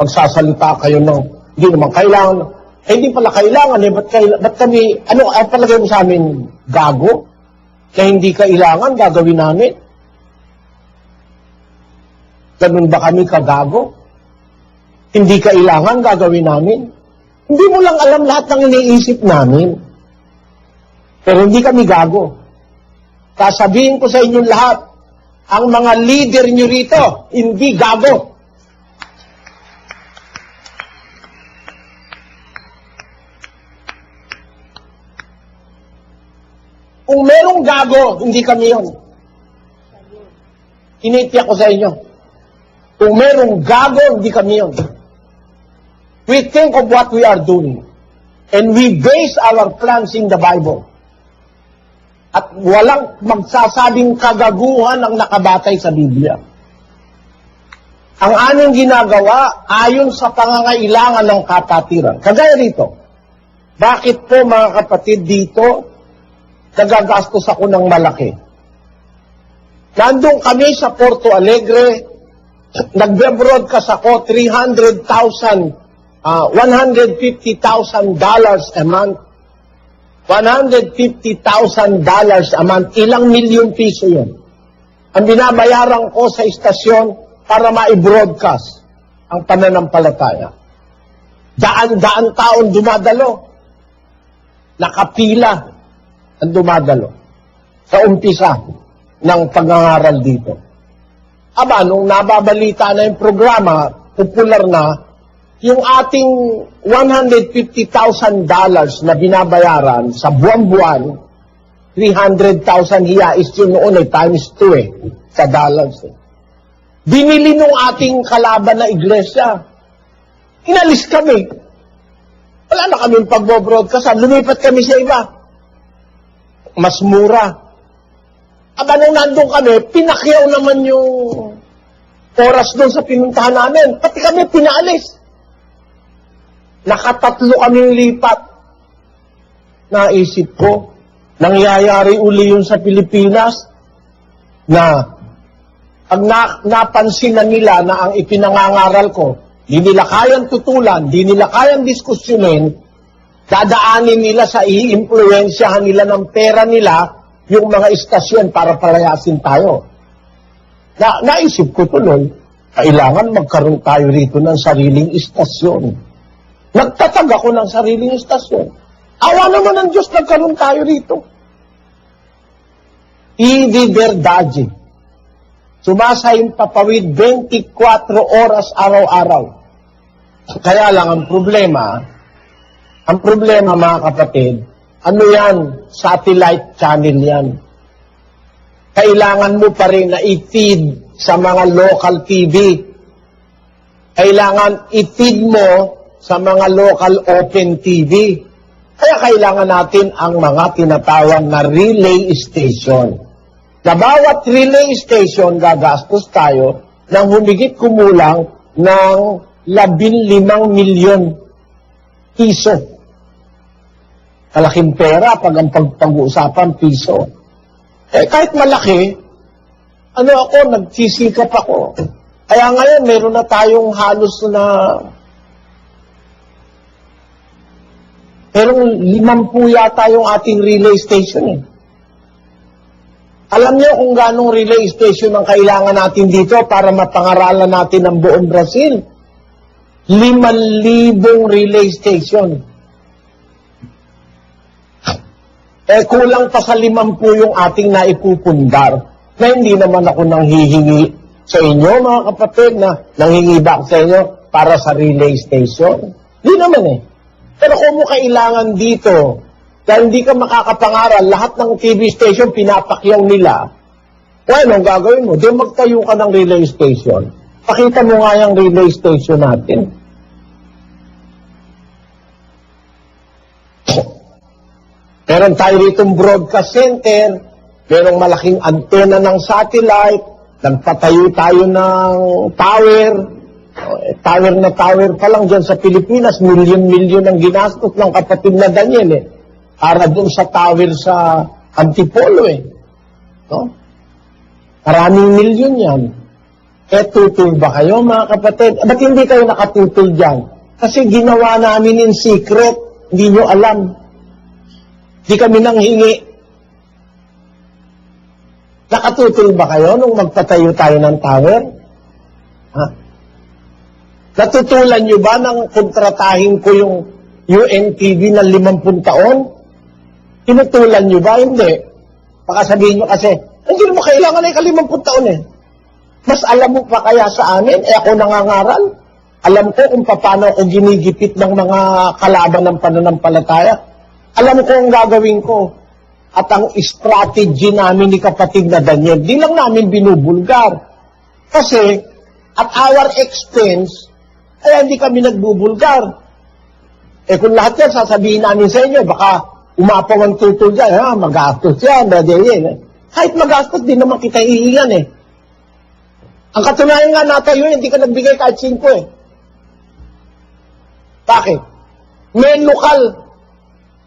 pagsasalita kayo ng hindi naman kailangan. Hindi pala kailangan ba't kami, palagay mo sa amin, gago? Kaya hindi kailangan, gagawin namin. Ganun ba kami kagago? Hindi kailangan, gagawin namin. Hindi mo lang alam lahat ng iniisip namin. Pero hindi kami gago. Sasabihin ko sa inyong lahat, ang mga leader nyo rito, hindi gago. Kung merong gago, hindi kami yun. Tinitiyak ko sa inyo. Kung merong gago, hindi kami yun. We think of what we are doing. And we base our plans in the Bible. At walang magsasabing kagaguhan ang nakabatay sa Biblia. Ang aming ginagawa ayon sa pangangailangan ng kapatiran. Kagaya rito, bakit po mga kapatid dito, nagagastos ako ng malaki? Nandun kami sa Porto Alegre, nagbe-broadcast ako $150,000 a month. $150,000 a month. Ilang milyon piso yun. Ang binabayaran ko sa istasyon para ma-broadcast ang pananampalataya. Daan-daan taon dumadalo. Nakapila ang dumadalo sa umpisa ng pangangaral dito. Aba, nung nababalita na yung programa, popular na, yung ating $150,000 na binabayaran sa buwan-buwan, 300,000 hiyais yun noon times 2 sa dollars. Binili nung ating kalaban na iglesia. Inalis kami. Wala na kami pagbo-broadcast. Lumipat kami sa iba. Mas mura. Aba, nung nandun kami, pinakyaw naman yung oras doon sa pinuntahan namin. Pati kami pinaalis. Nakatatlo kaming lipat. naisip ko, nangyayari uli yun sa Pilipinas na pag napansin na nila na ang ipinangangaral ko, di nila kayang tutulan, di nila kayang diskusyonin, dadaanin nila sa i-impluensyahan nila ng pera nila yung mga istasyon para palayasin tayo. Naisip ko tuloy, kailangan magkaroon tayo rito ng sariling istasyon. Nagtatag ako ng sariling istasyon. Awa naman ng Diyos, nagkaroon tayo rito. Idi Verdade. Sumasayang papawid 24 oras araw-araw. Kaya lang ang problema mga kapatid, ano yan? Satellite channel yan. Kailangan mo pa rin na i-feed sa mga local TV. Kailangan i-feed mo sa mga local open TV. Kaya kailangan natin ang mga tinatawag na relay station. Sa bawat relay station, gagastos tayo ng humigit kumulang ng 15 milyon piso. Malaking pera pag ang pag-uusapan piso. Kahit malaki, nagsisikap ako. Kaya ngayon, meron na tayong halos na merong 50 yata yung ating relay station eh. Alam niyo kung ganong relay station ang kailangan natin dito para mapangaralan natin ang buong Brazil? 5,000 relay station. Kulang pa sa 50 yung ating naipupundar. Na hindi naman ako nanghihingi sa inyo, mga kapatid, na nanghingi back sa inyo para sa relay station. Hindi naman eh. Pero kung mo kailangan dito, dahil hindi ka makakapangaral, lahat ng TV station pinapakyaw nila. Anong gagawin mo? Di magtayo ka ng relay station. Pakita mo nga yung relay station natin. Meron tayo ritong broadcast center, merong malaking antena ng satellite, nagpatayo tayo ng tower. Tower na tower pa lang dyan sa Pilipinas, milyon-milyon ang ginastos ng kapatid na Daniel eh. Para dun sa tower sa Antipolo eh. No? Maraming milyon yan. Tutol ba kayo mga kapatid? Ba't hindi kayo nakatutol dyan? Kasi ginawa namin in secret. Hindi nyo alam. Hindi kami nanghingi. Nakatutol ba kayo nung magpatayo tayo ng tower? Ha? Natutulan nyo ba nang kontratahin ko yung UNTV ng 50 taon? Tinutulan nyo ba? Hindi. Baka sabihin nyo kasi, hindi mo kailangan na 50 taon eh. Mas alam mo pa kaya sa amin, ako nangangaral. Alam ko kung paano ako ginigipit ng mga kalaban ng pananampalataya. Alam ko ang gagawin ko. At ang strategy namin ni kapatid na Daniel, di lang namin binubulgar. Kasi, at our expense, kaya hindi kami nagbubulgar. Kung lahat yan, sasabihin namin sa inyo, baka umapaw ang tutol dyan, magastos yan, kahit magastos, di naman kita hihingan eh. Ang katunayan nga natayo, hindi ka nagbigay kahit 5 eh. Bakit? May lokal,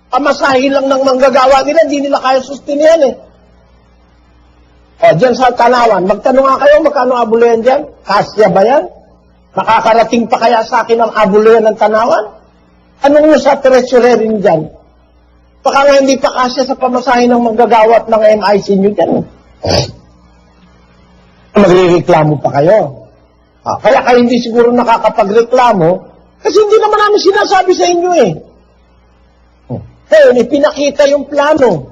pamasahin lang ng manggagawa nila, hindi nila kaya sustinihan eh. Dyan sa Tanawan, magtanong nga kayo, magkano abulayan dyan? Kasya ba yan? Makakarating pa kaya sa akin ang abulayan ng Tanawan? Anong nyo sa treasurerin dyan? Baka nga hindi pa kasya sa pamasahin ng manggagawa at ng MIC nyo dyan. Magrereklamo pa kayo. Kaya kayo hindi siguro nakakapagreklamo kasi hindi naman namin sinasabi sa inyo eh. Ngayon, ipinakita yung plano.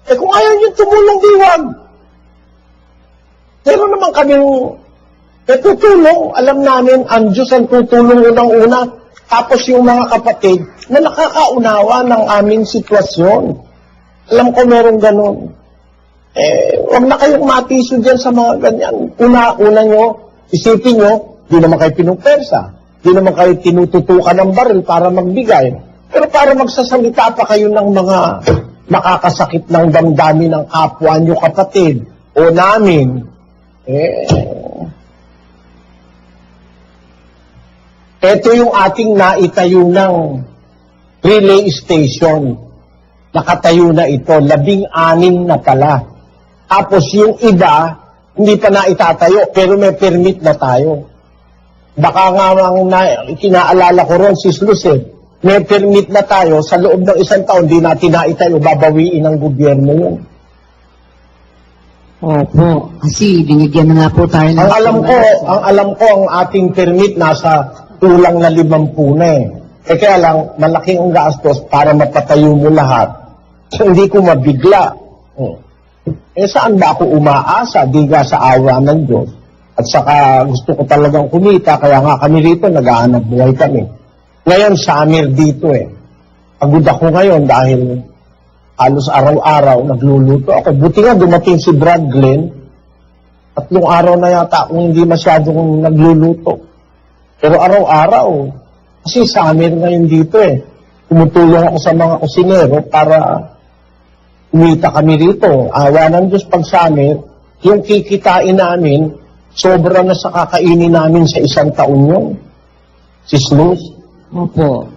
Kung ayaw nyo tumulong, diwag. Pero naman kaming tutulong. Alam namin, ang Diyos ang tutulong unang-una. Tapos yung mga kapatid na nakakaunawa ng aming sitwasyon. Alam ko meron ganun. Huwag na kayong matiso dyan sa mga ganyan. Una nyo, isipin nyo, di naman kayo pinupersa. Di naman kayo tinututukan ng baril para magbigay. Pero para magsasalita pa kayo ng mga makakasakit ng damdamin ng kapwa nyo kapatid o namin, ito yung ating naitayo ng relay station. nakatayo na ito, 16 na pala. Tapos yung iba, hindi pa na itatayo, pero may permit na tayo. Baka nga kinaalala ko ron, Sis Luz, may permit na tayo, sa loob ng 1 taon, di natin na itayo, babawiin ng gobyerno yun. Opo, kasi binigyan na nga po tayo ng... Ang alam ko, ang ating permit nasa kulang na 50 na eh. Kaya lang, malaki ang gastos para mapatayo mo lahat. Hindi ko mabigla. Saan ba ako umaasa? Di nga sa awa ng Diyos. At saka gusto ko talagang kumita, kaya nga kami rito, nag-aanap buhay kami. Ngayon, summer dito Pagod ako ngayon dahil halos araw-araw nagluluto ako. Buti nga dumating si Brad Glenn, 3 araw na yata akong hindi masyadong nagluluto. Pero araw-araw, kasi summer ngayon dito tumutulong ako sa mga kusinero para kumita kami rito. Awa ng Diyos pag summer, yung kikitain namin, sobra na sa kakainin namin sa 1 taon yun. Sis Luz. Opo.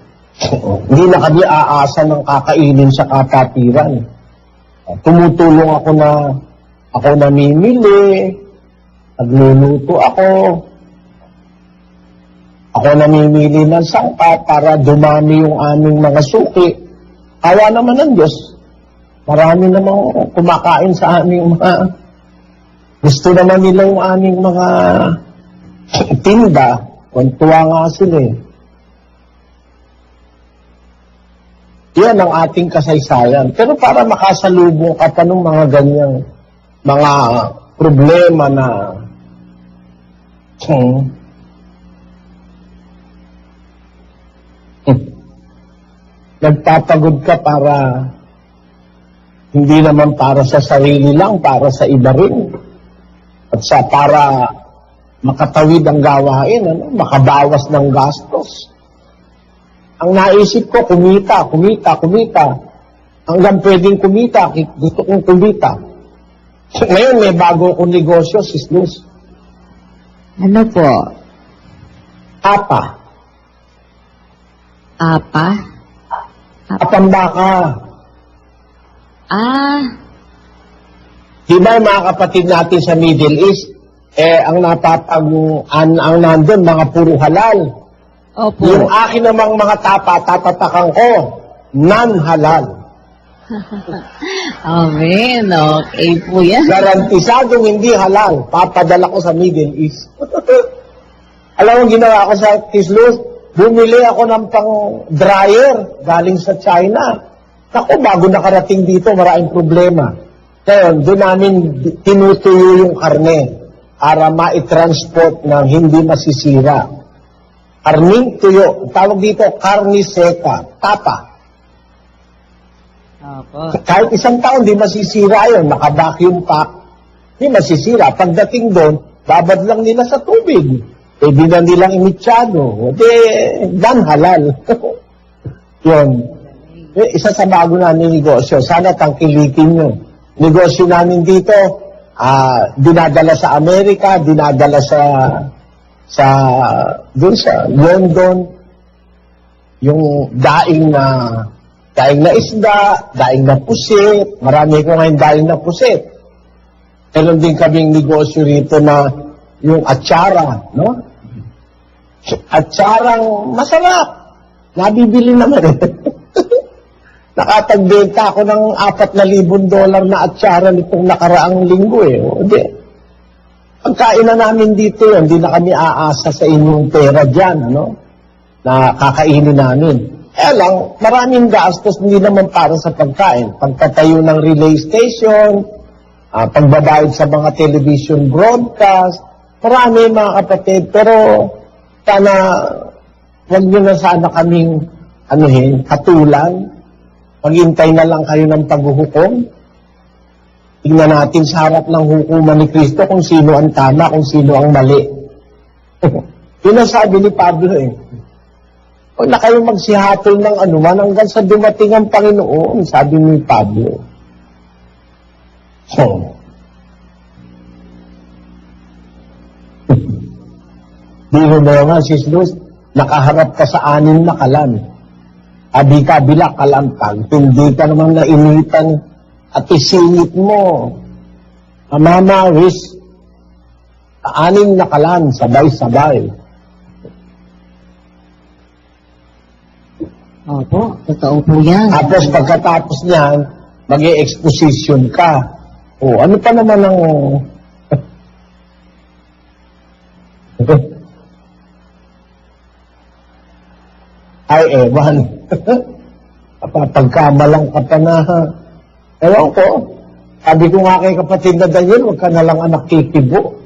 Hindi na kami aasa ng kakainin sa kapatiran. Tumutulong ako namimili, nagluluto ako namimili ng sangka para dumami yung aming mga suki. Awa naman ng Diyos, marami namang kumakain sa aming mga, gusto naman nila yung aming mga tinda, tuwa nga sila Yan ang ating kasaysayan. Pero para makasalubong ka pa ng mga ganyang mga problema na nagpapagod ka para hindi naman para sa sarili lang, para sa iba rin. At para makatawid ang gawain, makabawas ng gastos. Ang naisip ko, kumita. Hanggang pwedeng kumita, gusto kong kumita. Ngayon, may bago akong negosyo, Sis Luz. Ano po? Apa. Apambaka. Di ba yung mga kapatid natin sa Middle East, ang ang nandun, mga puro halal. Opo. Yung akin namang mga tatatakan ko, non-halal. Amen. Okay po yan. Garantisadong hindi halal. Papadala ko sa Middle East. Alam mo, ginawa ko sa Sis Luz, bumili ako ng pang-dryer galing sa China. Naku, bago nakarating dito, maraming problema. Ngayon, doon namin tinutuyo yung karne para ma-transport ng hindi masisira. Karning tuyo. Tawag dito, karni seka. Tapa. Opo. Kahit 1 taon, di masisira yun. Naka-vacuum pack. Di masisira. Pagdating doon, babad lang nila sa tubig. Di na nilang imitsado. Dan halal. Yun. Isa sa bago namin negosyo. Sana tangkilikin nyo. Negosyo namin dito, dinadala sa Amerika, dinadala doon sa London, yung daing na isda, daing na pusit, marami ko ngayon daing na pusit. Meron din kaming negosyo rito na yung atsara, no? Atsarang masarap. Nabibili naman Nakatagbenta ako ng $4,000 na atsara nitong nakaraang linggo Pagkain na namin dito hindi na kami aasa sa inyong pera dyan, na kakainin namin. Lang, maraming gastos, hindi naman para sa pagkain. Pagtatayo ng relay station, pagbabayad sa mga television broadcast, marami mga kapatid. Pero, sana, huwag nyo na sana kaming, katulan. Maghintay na lang kayo ng paghuhukom. Tingnan natin sa harap ng hukuman ni Kristo kung sino ang tama, kung sino ang mali. Yun ang sabi ni Pablo Huwag na kayo magsihatol ng anuman hanggang sa dumating ang Panginoon, sabi ni Pablo. Di mo ba nga, Sis Luz, nakaharap ka sa 6 na kalan. Abi ka bilak kalantag, hindi ka naman nainitan at isingit mo. Mamawis, 6 na kalan, sabay-sabay. Opo, totoo po yan. Tapos pagkatapos niyan, mag-e-exposition ka. O, ano pa naman ang... Ay, ewan. Pagkamalang ka pa na, ewan ko. Sabi ko nga kay kapatid na Daniel, huwag ka na lang anak kikibo.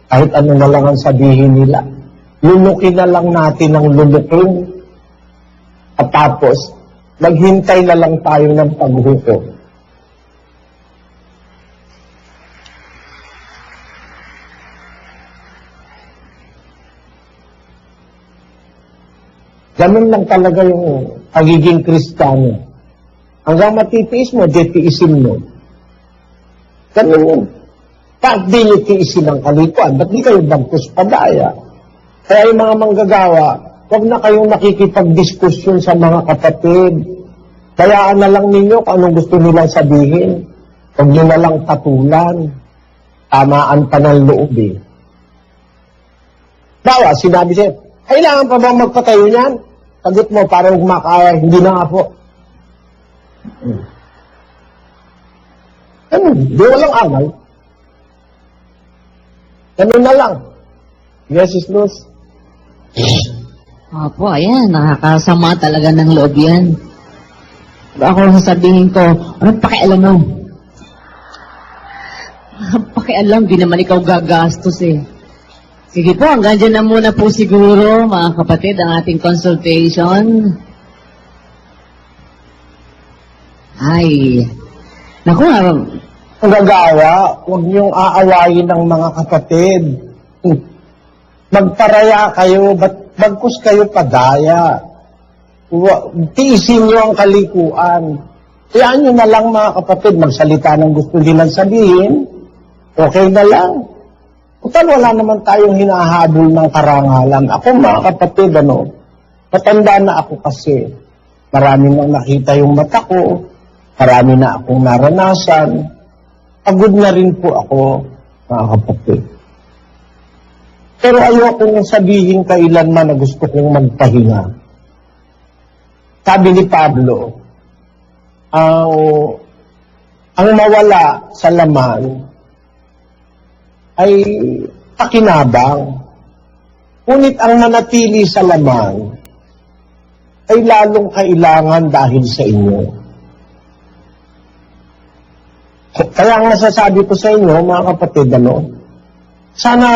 Kahit ano na lang ang sabihin nila. Lulukin na lang natin ang lulukin. At tapos, maghintay na lang tayo ng paghukom. Ganun lang talaga yung pagiging Kristiyano. Hanggang matitiis mo, titiisin mo. Ganun yun. Kahit di nyo tiisin ang kalikuan, ba't di kayo bagkus padaya? Kaya yung mga manggagawa, huwag na kayong nakikipag-diskusyon sa mga kapatid. Kayaan na lang ninyo kung anong gusto nilang sabihin. Huwag nyo na lang patulan. Tamaan pa ng loob eh. Bawa, sinabi siya, kailangan pa ba magpatayo niyan? Sagot mo, parang makaya, hindi na nga po. Di walang away. Ganun na lang. Yes, is Luz. Opo, ayan, nakakasama talaga ng loob yan. Ako sasabihin ko, anong pakialam mo? Pakialam, di naman ikaw gagastos eh. Sige po, hanggang dyan na muna po siguro, mga kapatid, ang ating consultation. Ay, naku, Ang gagawa, huwag niyong aawayin ng mga kapatid. Magparaya kayo, bagkus kayo padaya. Tiisin niyo ang kalikuan. Kaya nyo na lang mga kapatid, magsalita ng gusto nilang sabihin, okay na lang. Total, wala naman tayong hinahabol ng karangalan. Ako mga kapatid, matanda na ako kasi. Marami nang nakita yung mata ko, marami na akong naranasan. Pagod na rin po ako, mga kapatid. Pero ayoko sabihin kailanman na gusto kong magpahinga. Sabi ni Pablo, ang mawala sa laman ay pakinabang. Ngunit ang manatili sa laman ay lalong kailangan dahil sa inyo. Kaya ang masasabi ko sa inyo, mga kapatid, sana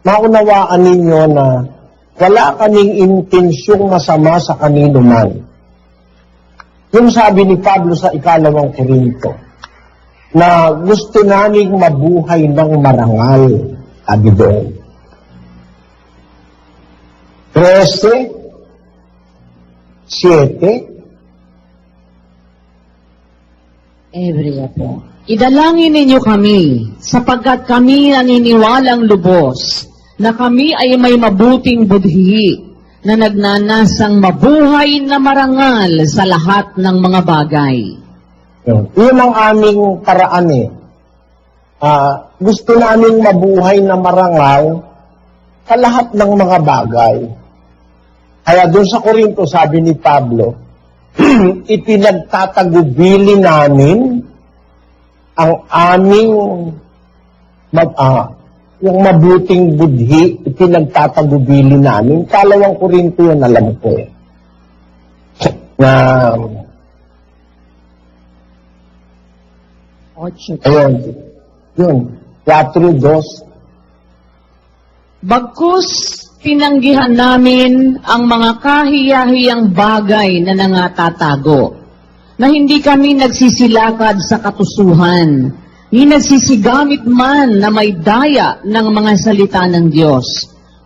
maunawaan ninyo na wala kaming intensyong masama sa kanino man. Yung sabi ni Pablo sa 2 Korinto, na gusto naming mabuhay ng marangal, sabi doon. 13, 7, Ebria po. Idalangin ninyo kami, sapagkat kami naniniwalang lubos, na kami ay may mabuting budhi, na nagnanasang mabuhay na marangal sa lahat ng mga bagay. Yun ang aming paraan eh. Gusto naming mabuhay na marangal sa lahat ng mga bagay. Kaya doon sa Korinto, sabi ni Pablo, ipinagtatagubili namin ang aming yung mabuting budhi, ipinagtatagubili namin. 2 Korinto yun, alam ko eh. Na, ayun, yun, 4:2. Bagkus, tinanggihan namin ang mga kahiyahiyang bagay na nangatatago, na hindi kami nagsisilakad sa katusuhan, ni nagsisigamit man na may daya ng mga salita ng Diyos,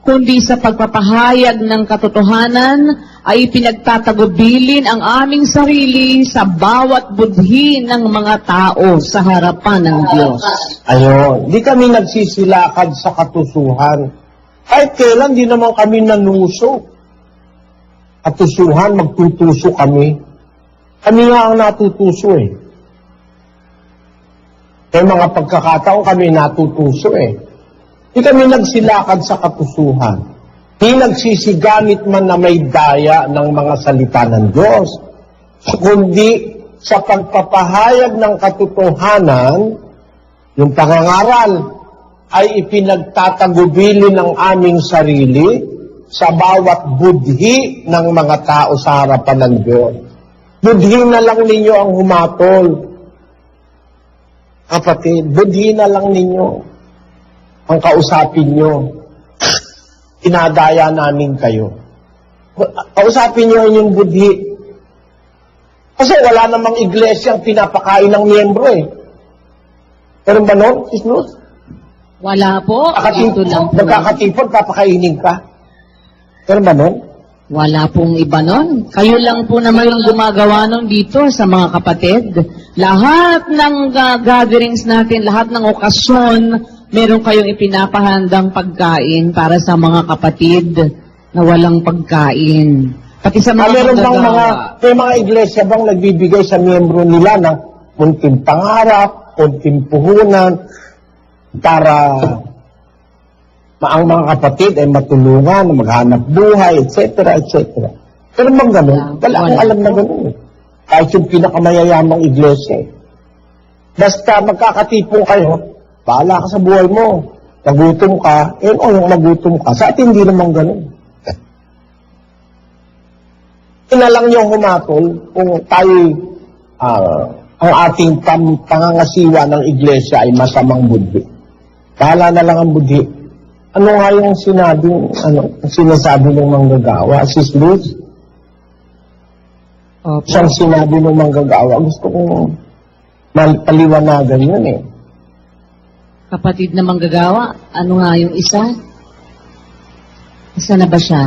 kundi sa pagpapahayag ng katotohanan ay pinagtatagubilin ang aming sarili sa bawat budhi ng mga tao sa harapan ng Diyos. Ayun, di kami nagsisilakad sa katusuhan. Kahit kailan, di naman kami nanuso. katusuhan, magtutuso kami. Kami nga ang natutuso eh. May mga pagkakataon kami natutuso eh. Hindi kami nagsilakad sa katusuhan. Hindi nagsisigamit man na may daya ng mga salita ng Diyos. Kundi sa pagpapahayag ng katotohanan, yung pangangaral ay ipinagtatagubili ng aming sarili sa bawat budhi ng mga tao sa harapan ng Diyos. Budhi na lang ninyo ang humatol. Kapatid, budhi na lang ninyo ang kausapin nyo. Inadaya namin kayo. Kausapin nyo yung budhi. Kasi wala namang iglesia ang pinapakain ng miyembro eh. Pero ba no, Sis Luz? Wala po. Ito lang po. Nagkakatipon, papakainin ka. Pero ba nun? Wala pong iba nun. Kayo lang po naman yung gumagawa nun dito sa mga kapatid. Lahat ng gatherings natin, lahat ng okasyon, meron kayong ipinapahandang pagkain para sa mga kapatid na walang pagkain. Pati sa mga Meron bang may mga iglesia bang nagbibigay sa miyembro nila ng munting pangarap, munting puhunan, para ang mga kapatid ay matulungan, maghanap buhay, etc., etc. Pero bang ganun? Wala akong alam na ganun. Kahit yung pinakamayayamang iglesia. Basta magkakatipong kayo, bahala ka sa buhay mo. Nagutom ka, yung nagutom ka. Sa atin hindi naman ganun. Inalang niyo humatol kung tayo ang ating pangangasiwa ng iglesia ay masamang budhi. Bahala na lang ang budhi. Ano nga yung sinasabi ng manggagawa? Sis Luz? Siyang sinabi ng manggagawa. Gusto kong paliwanagan yun eh. kapatid na manggagawa. Ano nga yung isa? Isa na ba siya?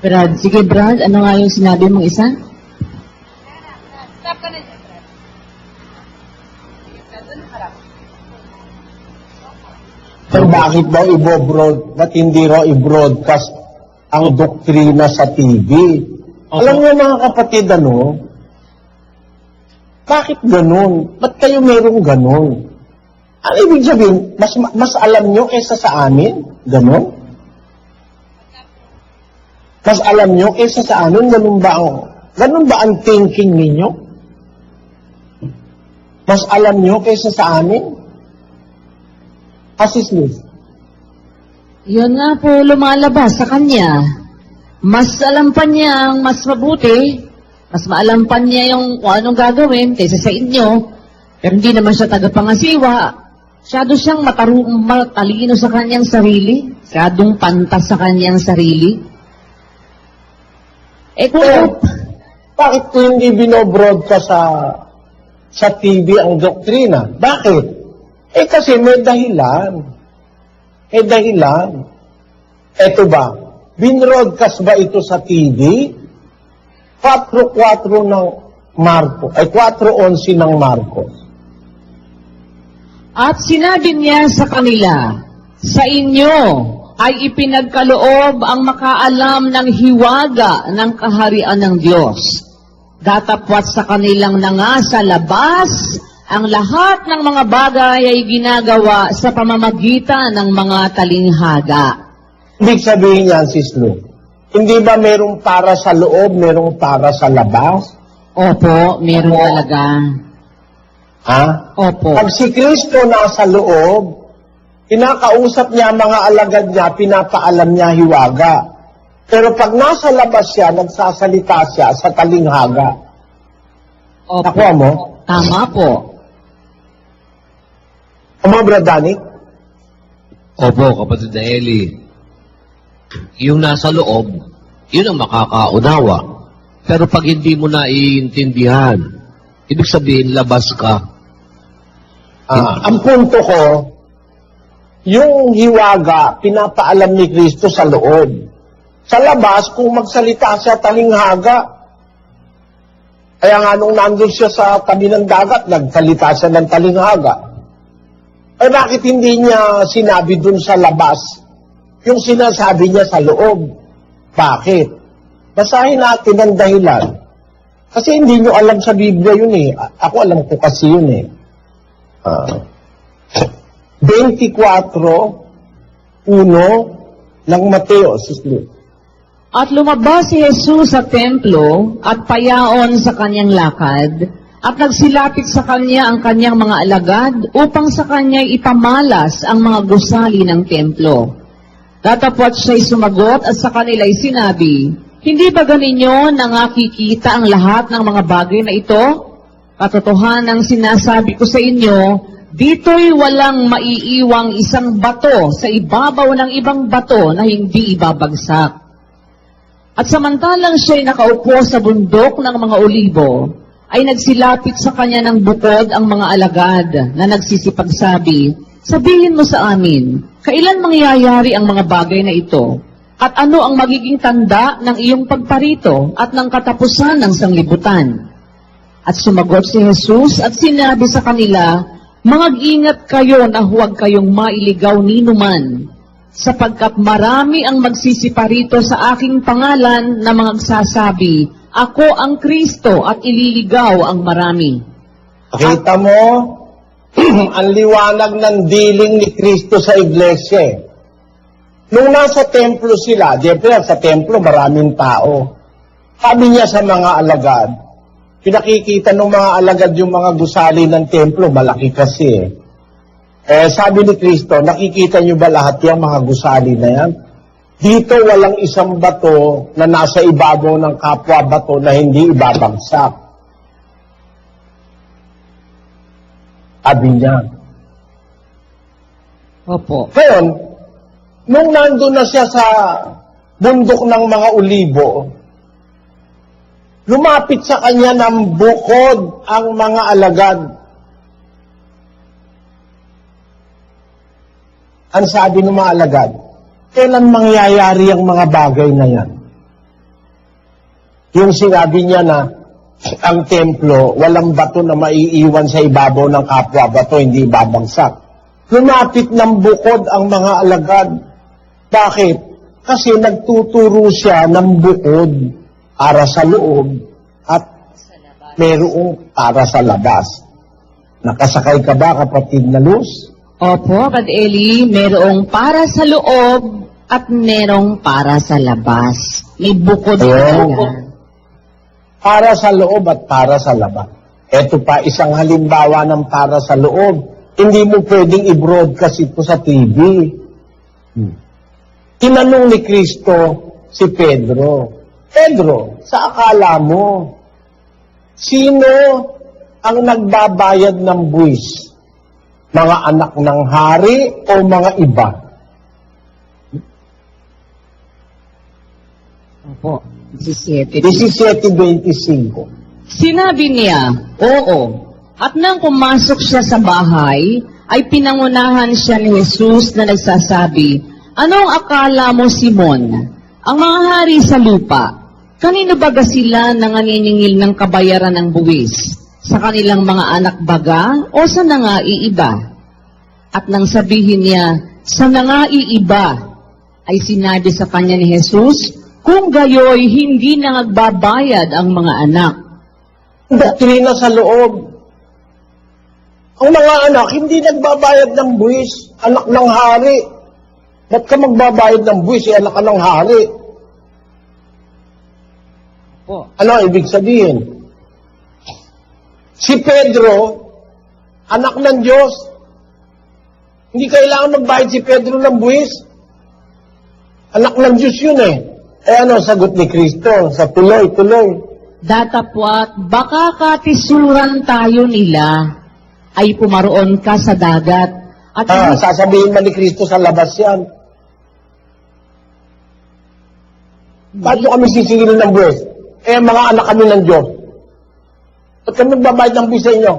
Brad, sige Brad, ano nga yung sinabi mong isa? Pero bakit daw ba't hindi raw i-broadcast ang doktrina sa TV? Alam niyo mga kapatid, bakit ganun? Ba't kayo merong ganun? Ano ibig sabihin? Mas alam nyo kaysa sa amin? Ganun? Mas alam nyo kaysa sa amin? Ganun ba ang thinking ninyo? Mas alam nyo kaysa sa amin? Asis Liz. Yun nga po lumalabas sa kanya. Mas alam pa niya ang mas mabuti, mas maalam pa niya yung kung anong gagawin kaysa sa inyo, pero hindi naman siya tagapangasiwa. Masyado siyang matalino sa kanyang sarili, masyadong pantas sa kanyang sarili. Bakit ko hindi binobroadcast sa TV ang doktrina? Bakit? Kasi may dahilan. May dahilan. Eto ba? Binroadcast ba ito sa TV? 4:4 ng Marcos. 4:11 ng Marcos. At sinabi niya sa kanila, sa inyo ay ipinagkaloob ang makaalam ng hiwaga ng kaharian ng Diyos. Datapwat sa kanilang nangasa labas, ang lahat ng mga bagay ay ginagawa sa pamamagitan ng mga talinghaga. Ibig sabihin yan, Sis Lu, hindi ba merong para sa loob, merong para sa labas? Opo, meron talaga. Ha? Opo. Pag si Kristo nasa loob, pinakausap niya mga alagad niya, pinapaalam niya hiwaga. Pero pag nasa labas siya, nagsasalita siya sa talinghaga. Opo. Nakuha mo? Tama po. Brad Danik? Opo, kapatid na Eli. Yung nasa loob, yun ang makakaunawa. Pero pag hindi mo na iintindihan, ibig sabihin, labas ka. Ang punto ko, yung hiwaga, pinapaalam ni Kristo sa loob. Sa labas, kung magsalita siya talinghaga, kaya nga nung nandun siya sa tabi ng dagat, nagsalita siya ng talinghaga. Bakit hindi niya sinabi dun sa labas yung sinasabi niya sa loob. Bakit? Basahin natin ang dahilan. Kasi hindi nyo alam sa Biblia yun eh. Ako alam ko kasi yun eh. 24:1 ng Mateo. At lumabas si Jesus sa templo at payaon sa kanyang lakad, at nagsilapit sa kanya ang kanyang mga alagad upang sa kanya ipamalas ang mga gusali ng templo. Datapwat siya'y sumagot at sa kanila'y sinabi, "Hindi ba ganinyo na nakikita ang lahat ng mga bagay na ito? Katotohanan ang sinasabi ko sa inyo, dito'y walang maiiwang isang bato sa ibabaw ng ibang bato na hindi ibabagsak." At samantalang siya'y nakaupo sa bundok ng mga olibo, ay nagsilapit sa kanya ng bukod ang mga alagad na nagsisipagsabi, "Sabihin mo sa amin, kailan mangyayari ang mga bagay na ito? At ano ang magiging tanda ng iyong pagparito at ng katapusan ng sanglibutan?" At sumagot si Jesus at sinabi sa kanila, "Mag-ingat kayo na huwag kayong mailigaw ni numan, sapagkat marami ang magsisiparito sa aking pangalan na mga nagsasabi, 'Ako ang Kristo,' at ililigaw ang marami." Kita mo, ang liwanag ng diling ni Kristo sa iglesia. Nung nasa templo sila, siyempre sa templo maraming tao. Sabi niya sa mga alagad, pinakikita ng mga alagad yung mga gusali ng templo, malaki kasi. Sabi ni Kristo, nakikita niyo ba lahat yung mga gusali na yan? Dito walang isang bato na nasa ibabaw ng kapwa bato na hindi ibabagsak. Sabi niya. Opo. Ngayon, nung nandun na siya sa bundok ng mga olibo, lumapit sa kanya ng bukod ang mga alagad. Ang sabi ng mga alagad, kailan mangyayari ang mga bagay na yan? Yung sinabi niya na ang templo, walang bato na maiiwan sa ibabaw ng kapwa bato, hindi babagsak. Lumapit ng bukod ang mga alagad. Bakit? Kasi nagtuturo siya ng bukod para sa loob at mayroong para sa labas. Nakasakay ka ba, kapatid na Luz? Opo, Kad Eli, merong para sa loob at merong para sa labas. May bukod talaga. Para sa loob at para sa labas. Ito pa isang halimbawa ng para sa loob. Hindi mo pwedeng i-broadcast ito sa TV. Tinanong ni Kristo si Pedro, "Pedro, sa akala mo, sino ang nagbabayad ng buwis? Mga anak ng hari o mga iba?" Opo, 17. 17:25. Sinabi niya, "Oo." At nang pumasok siya sa bahay, ay pinangunahan siya ni Jesus na nagsasabi, "Anong akala mo, Simon? Ang mga hari sa lupa, kanino baga sila nanganiningil ng kabayaran ng buwis? Sa kanilang mga anak baga o sa nangaiiba?" At nang sabihin niya, "Sa nangaiiba," ay sinabi sa kanya ni Jesus, "Kung gayoy, hindi na nagbabayad ang mga anak." Doktrina sa loob. Ang mga anak, hindi nagbabayad ng buwis. Anak ng hari. Ba't ka magbabayad ng buwis? Anak ka ng hari. Po. Ano ibig sabihin? Si Pedro, anak ng Diyos. Hindi kailangan magbayad si Pedro ng buwis. Anak ng Diyos yun eh. Ano sagot ni Kristo? Sa tuloy-tuloy. Datapwat, baka katisuran tayo nila, ay pumaroon ka sa dagat. At Sasabihin man ni Kristo sa labas yan. Ba't kami sisingilin ng buwis? Mga anak kami ng Diyos. Ba't kami magbabayad ng buwis sa inyo?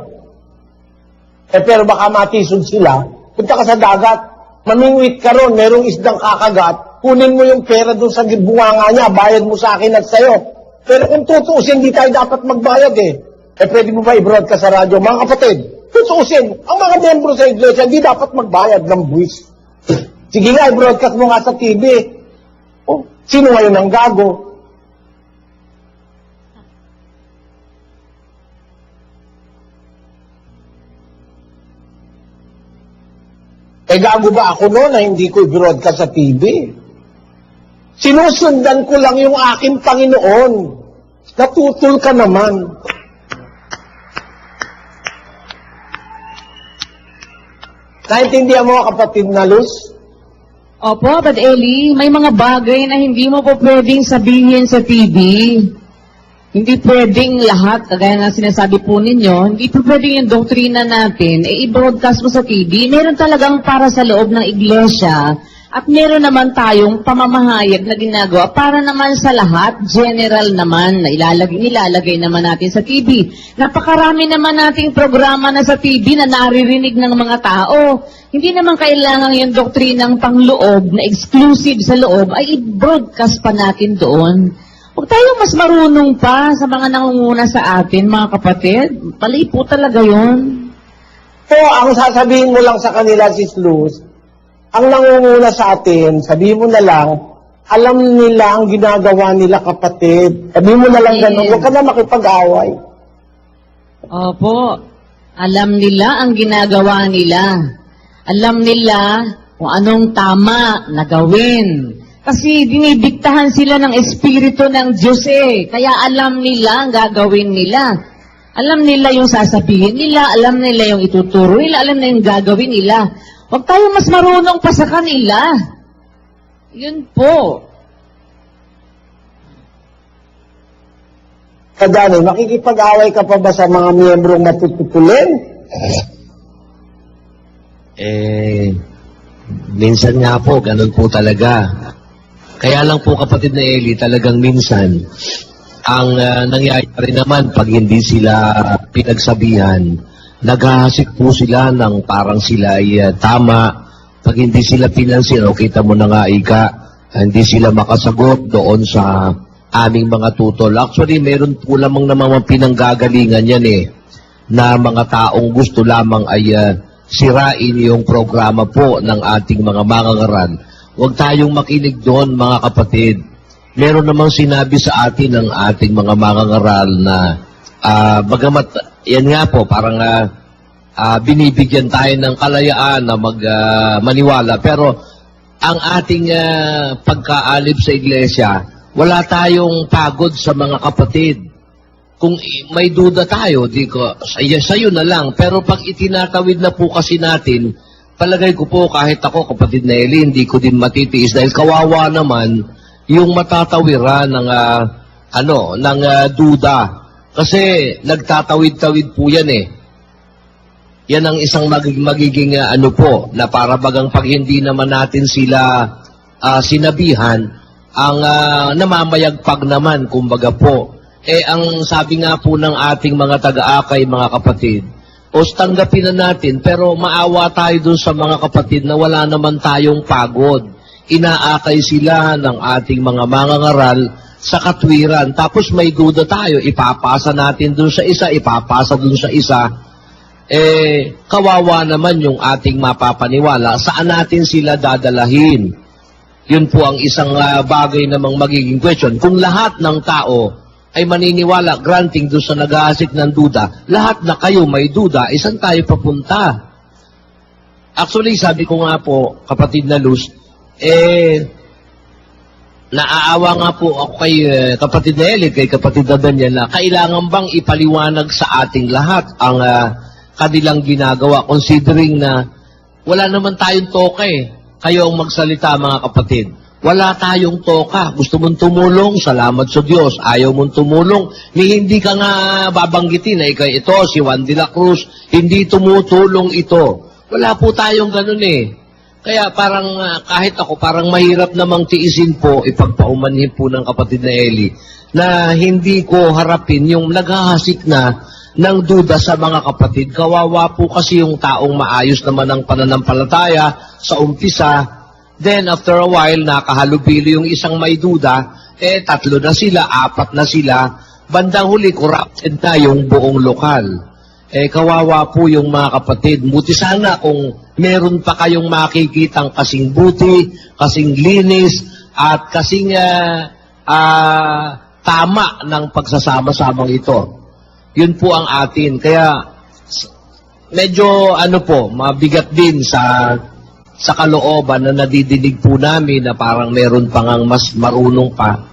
Pero baka matisod sila, punta ka sa dagat, mamingwit ka ron, merong isdang kakagat, kunin mo yung pera doon sa bunganga niya, bayad mo sa akin at sa'yo. Pero kung tutuusin, hindi tayo dapat magbayad eh. Pwede mo ba i-broadcast sa radyo? Mga kapatid, tutuusin, ang mga membro sa iglesia, hindi dapat magbayad ng buwis. Sige nga, i-broadcast mo nga sa TV. Oh, sino ngayon ang gago? Eh, gago ba ako noon na hindi ko i-broadcast sa TV? Sinusundan ko lang yung aking Panginoon. Natutol ka naman. Naintindihan mo, kapatid na Luz? Opo, Brad Eli, may mga bagay na hindi mo po pwedeng sabihin sa TV. Hindi pwedeng lahat, kagaya na sinasabi po ninyo, hindi po pwedeng yung doktrina natin, i-broadcast mo sa TV. Meron talagang para sa loob ng iglesia, at meron naman tayong pamamahayag na ginagawa para naman sa lahat, general naman, na ilalagay naman natin sa TV. Napakarami naman nating programa na sa TV na naririnig ng mga tao. Hindi naman kailangan yung doktrinang pangloob na exclusive sa loob ay i-broadcast pa natin doon. Huwag tayong mas marunong pa sa mga nangunguna sa atin, mga kapatid. Pali po talaga yun. So, ang sasabihin mo lang sa kanila, Sis Luz, ang nangunguna sa atin, sabihin mo na lang, alam nila ang ginagawa nila, kapatid. Sabihin mo na lang ganun, huwag ka na makipag-away. Opo. Alam nila ang ginagawa nila. Alam nila kung anong tama na gawin. Kasi dinidiktahan sila ng Espiritu ng Diyos eh. Kaya alam nila ang gagawin nila. Alam nila yung sasabihin nila, alam nila yung ituturo nila, alam nila yung gagawin nila. Huwag tayo mas marunong pa sa kanila. Yun po. Kadani, makikipag-away ka pa ba sa mga miyembrong matututulin? Minsan nga po, ganun po talaga. Kaya lang po, kapatid na Eli, talagang minsan, ang nangyayari naman pag hindi sila pinagsabihan, naghahasik po sila ng parang sila ay tama. Pag hindi sila pinansin, o kita mo na nga, Ika, hindi sila makasagot doon sa aming mga tutol. Actually, meron po lamang na mga pinanggagalingan yan na mga taong gusto lamang ay sirain yung programa po ng ating mga mangangaral. Huwag tayong makinig doon, mga kapatid. Meron namang sinabi sa atin ng ating mga mangangaral na bagamat, yan nga po, parang binibigyan tayo ng kalayaan na maniwala. Pero ang ating pagkaalib sa iglesia, wala tayong pagod sa mga kapatid. Kung may duda tayo, di ko, sa'yo na lang. Pero pag itinatawid na po kasi natin, palagay ko po kahit ako, kapatid na Eli, hindi ko din matitiis dahil kawawa naman yung matatawiran ng duda. Kasi nagtatawid-tawid po yan Yan ang isang magiging na para bagang pag hindi naman natin sila sinabihan, ang namamayagpag naman, kumbaga po. Ang sabi nga po ng ating mga taga-akay, mga kapatid, tanggapin na natin, pero maawa tayo dun sa mga kapatid na wala naman tayong pagod. Inaakay sila ng ating mga mangangaral sa katwiran. Tapos may duda tayo, ipapasa natin dun sa isa, ipapasa dun sa isa. Kawawa naman yung ating mapapaniwala. Saan natin sila dadalahin? Yun po ang isang bagay namang magiging question. Kung lahat ng tao ay maniniwala, granting doon sa nag-aasik ng duda, lahat na kayo may duda, saan tayo papunta? Actually, sabi ko nga po, kapatid na Luz, naaawa nga po ako kay kapatid na Eli, kay kapatid na Daniel, na kailangan bang ipaliwanag sa ating lahat ang kanilang ginagawa, considering na wala naman tayong toka Kayo ang magsalita, mga kapatid. Wala tayong toka. Gusto mong tumulong, salamat sa Diyos. Ayaw mong tumulong, hindi ka nga babanggitin na ikaw ito, si Juan de la Cruz, hindi tumutulong ito. Wala po tayong ganun Kaya parang kahit ako, parang mahirap namang tiisin po, ipagpaumanhin po ng kapatid na Eli, na hindi ko harapin yung naghahasik na ng duda sa mga kapatid. Kawawa po kasi yung taong maayos naman ang pananampalataya sa umpisa. Then, after a while, nakahalubilo yung isang may duda, 3 na sila, 4 na sila, bandang huli, corrupted na yung buong lokal. Kawawa po yung mga kapatid. Buti sana kung meron pa kayong makikitang kasing buti, kasing linis, at kasing tama ng pagsasama-samang ito. Yun po ang atin. Kaya medyo mabigat din sa kalooban na nadidinig po namin na parang meron pa ngang mas marunong pa.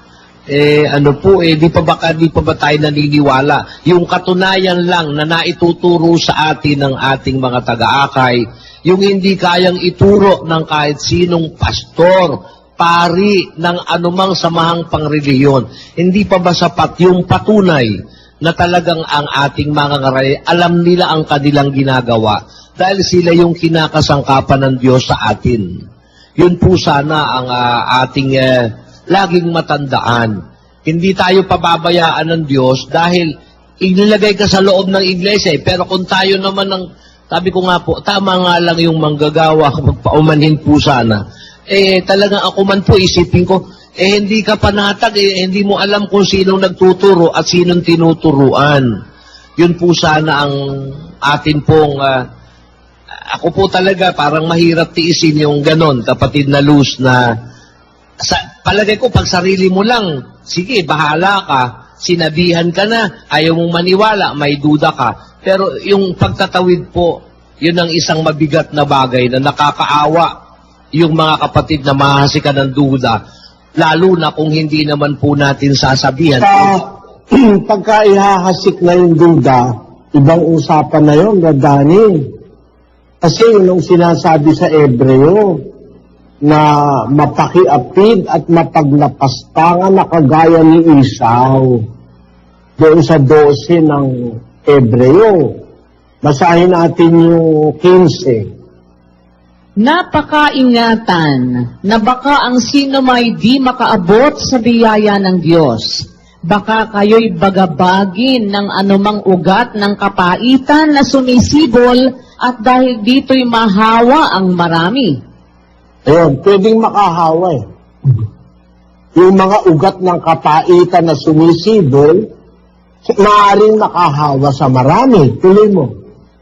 Di pa ba tayo naniniwala? Yung katunayan lang na naituturo sa atin ng ating mga taga-akay, yung hindi kayang ituro ng kahit sinong pastor, pari ng anumang samahang pangreliyon, hindi pa ba sapat yung patunay na talagang ang ating mga ngaray, alam nila ang kanilang ginagawa dahil sila yung kinakasangkapan ng Diyos sa atin. Yun po sana ang ating laging matandaan. Hindi tayo pababayaan ng Diyos dahil inilagay ka sa loob ng iglesia. Pero kung tayo naman sabi ko nga po, tama nga lang yung manggagawa, magpaumanhin po sana. Talagang ako man po isipin ko, hindi ka panatag, hindi mo alam kung sinong nagtuturo at sinong tinuturuan. Yun po sana ang atin pong, ako po talaga parang mahirap tiisin yung ganon, kapatid na Luz, na palagay ko pag sarili mo lang, sige, bahala ka, sinabihan ka na, ayaw mong maniwala, may duda ka. Pero yung pagtatawid po, yun ang isang mabigat na bagay na nakakaawa yung mga kapatid na mahasika ng duda, lalo na kung hindi naman po natin sasabihan. Pagka ihahasik na yung duda, ibang usapan na yun, Dani. Kasi yun ang sinasabi sa Ebreo, na mapakiapid at mapaglapastangan na kagaya ni Esau. Doon sa 12 ng Ebreo. Basahin natin yung 15. Napakaingatan na baka ang sino may di makaabot sa biyaya ng Diyos. Baka kayo'y bagabagin ng anumang ugat ng kapaitan na sumisibol at dahil dito'y mahawa ang marami. Ayun, pwedeng makahawa eh. Yung mga ugat ng kapaitan na sumisibol, maaaring makahawa sa marami. Tuloy mo.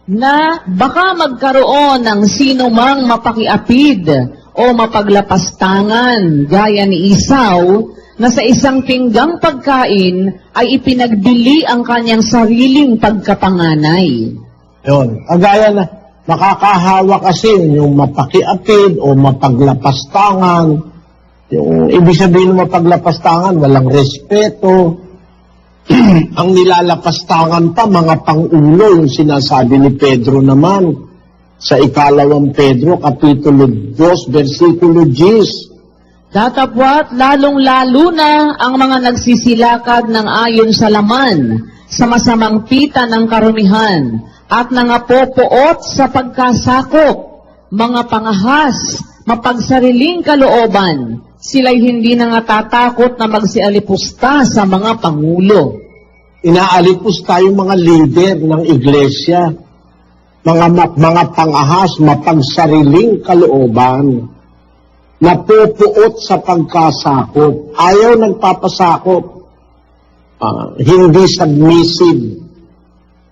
Na baka magkaroon ng sino mang mapakiapid o mapaglapastangan gaya ni Esau na sa isang pinggang pagkain ay ipinagbili ang kanyang sariling pagkapanganay. Ayun, kagaya na nakakahawa kasi yung mapakiapid o mapaglapastangan. Yung ibig sabihin ng mapaglapastangan, walang respeto. Ang nilalapastangan pa, mga pangulo, yung sinasabi ni Pedro naman, sa 2 Pedro, Kapitulo 2, versikulo 10. Datapwat lalong-lalo na ang mga nagsisilakad ng ayon sa laman, sa masamang pita ng karumihan, at nangapopoot sa pagkasakop, mga pangahas, mapagsariling kalooban, sila'y hindi nangatatakot na magsialipusta sa mga pangulo. Inaalipusta yung mga leader ng iglesia, mga pangahas, mapagsariling kalooban, napupuot sa pagkasakop, ayaw nagpapasakop, hindi submissive,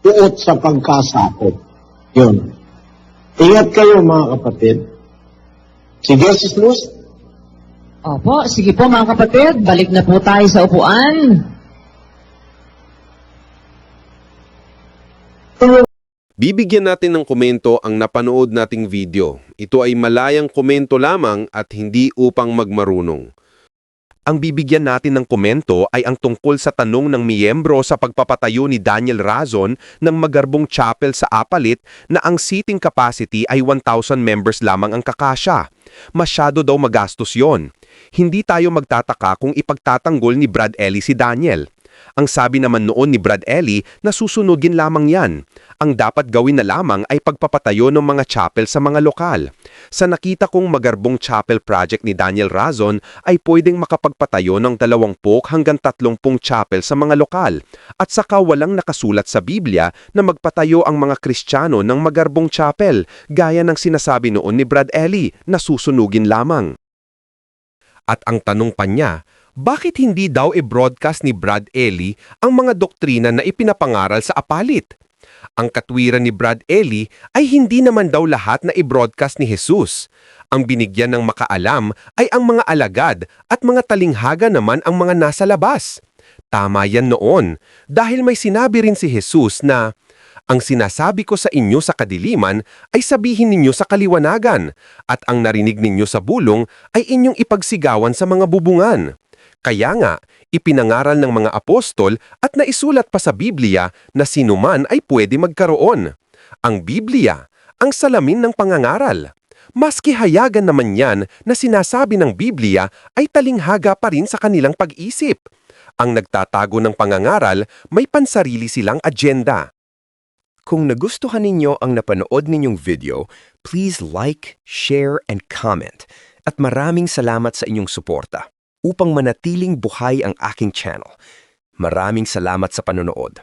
puot sa pagkasakop. Yun. Ingat kayo mga kapatid. Sige, Sis Luz. Opo, sige po mga kapatid, balik na po tayo sa upuan. Bibigyan natin ng komento ang napanood nating video. Ito ay malayang komento lamang at hindi upang magmarunong. Ang bibigyan natin ng komento ay ang tungkol sa tanong ng miyembro sa pagpapatayo ni Daniel Razon ng magarbong chapel sa Apalit na ang seating capacity ay 1,000 members lamang ang kakasya. Masyado daw magastos yon. Hindi tayo magtataka kung ipagtatanggol ni Brad Ellie si Daniel. Ang sabi naman noon ni Brad Ellie na susunugin lamang yan. Ang dapat gawin na lamang ay pagpapatayo ng mga chapel sa mga lokal. Sa nakita kong magarbong chapel project ni Daniel Razon ay pwedeng makapagpatayo ng 20 hanggang 30 chapel sa mga lokal. At saka walang nakasulat sa Biblia na magpatayo ang mga Kristiyano ng magarbong chapel gaya ng sinasabi noon ni Brad Ellie na susunugin lamang. At ang tanong pa niya, bakit hindi daw i-broadcast ni Brad Ellie ang mga doktrina na ipinapangaral sa Apalit? Ang katwiran ni Brad Eli ay hindi naman daw lahat na i-broadcast ni Jesus. Ang binigyan ng makaalam ay ang mga alagad at mga talinghaga naman ang mga nasa labas. Tama yan noon dahil may sinabi rin si Jesus na, "Ang sinasabi ko sa inyo sa kadiliman ay sabihin ninyo sa kaliwanagan, at ang narinig ninyo sa bulong ay inyong ipagsigawan sa mga bubungan." Kaya nga, ipinangaral ng mga apostol at naisulat pa sa Biblia na sinuman ay pwede magkaroon. Ang Biblia, ang salamin ng pangangaral. Maski hayagan naman yan na sinasabi ng Biblia ay talinghaga pa rin sa kanilang pag-isip. Ang nagtatago ng pangangaral, may pansarili silang agenda. Kung nagustuhan ninyo ang napanood ninyong video, please like, share, and comment. At maraming salamat sa inyong suporta upang manatiling buhay ang aking channel. Maraming salamat sa panonood.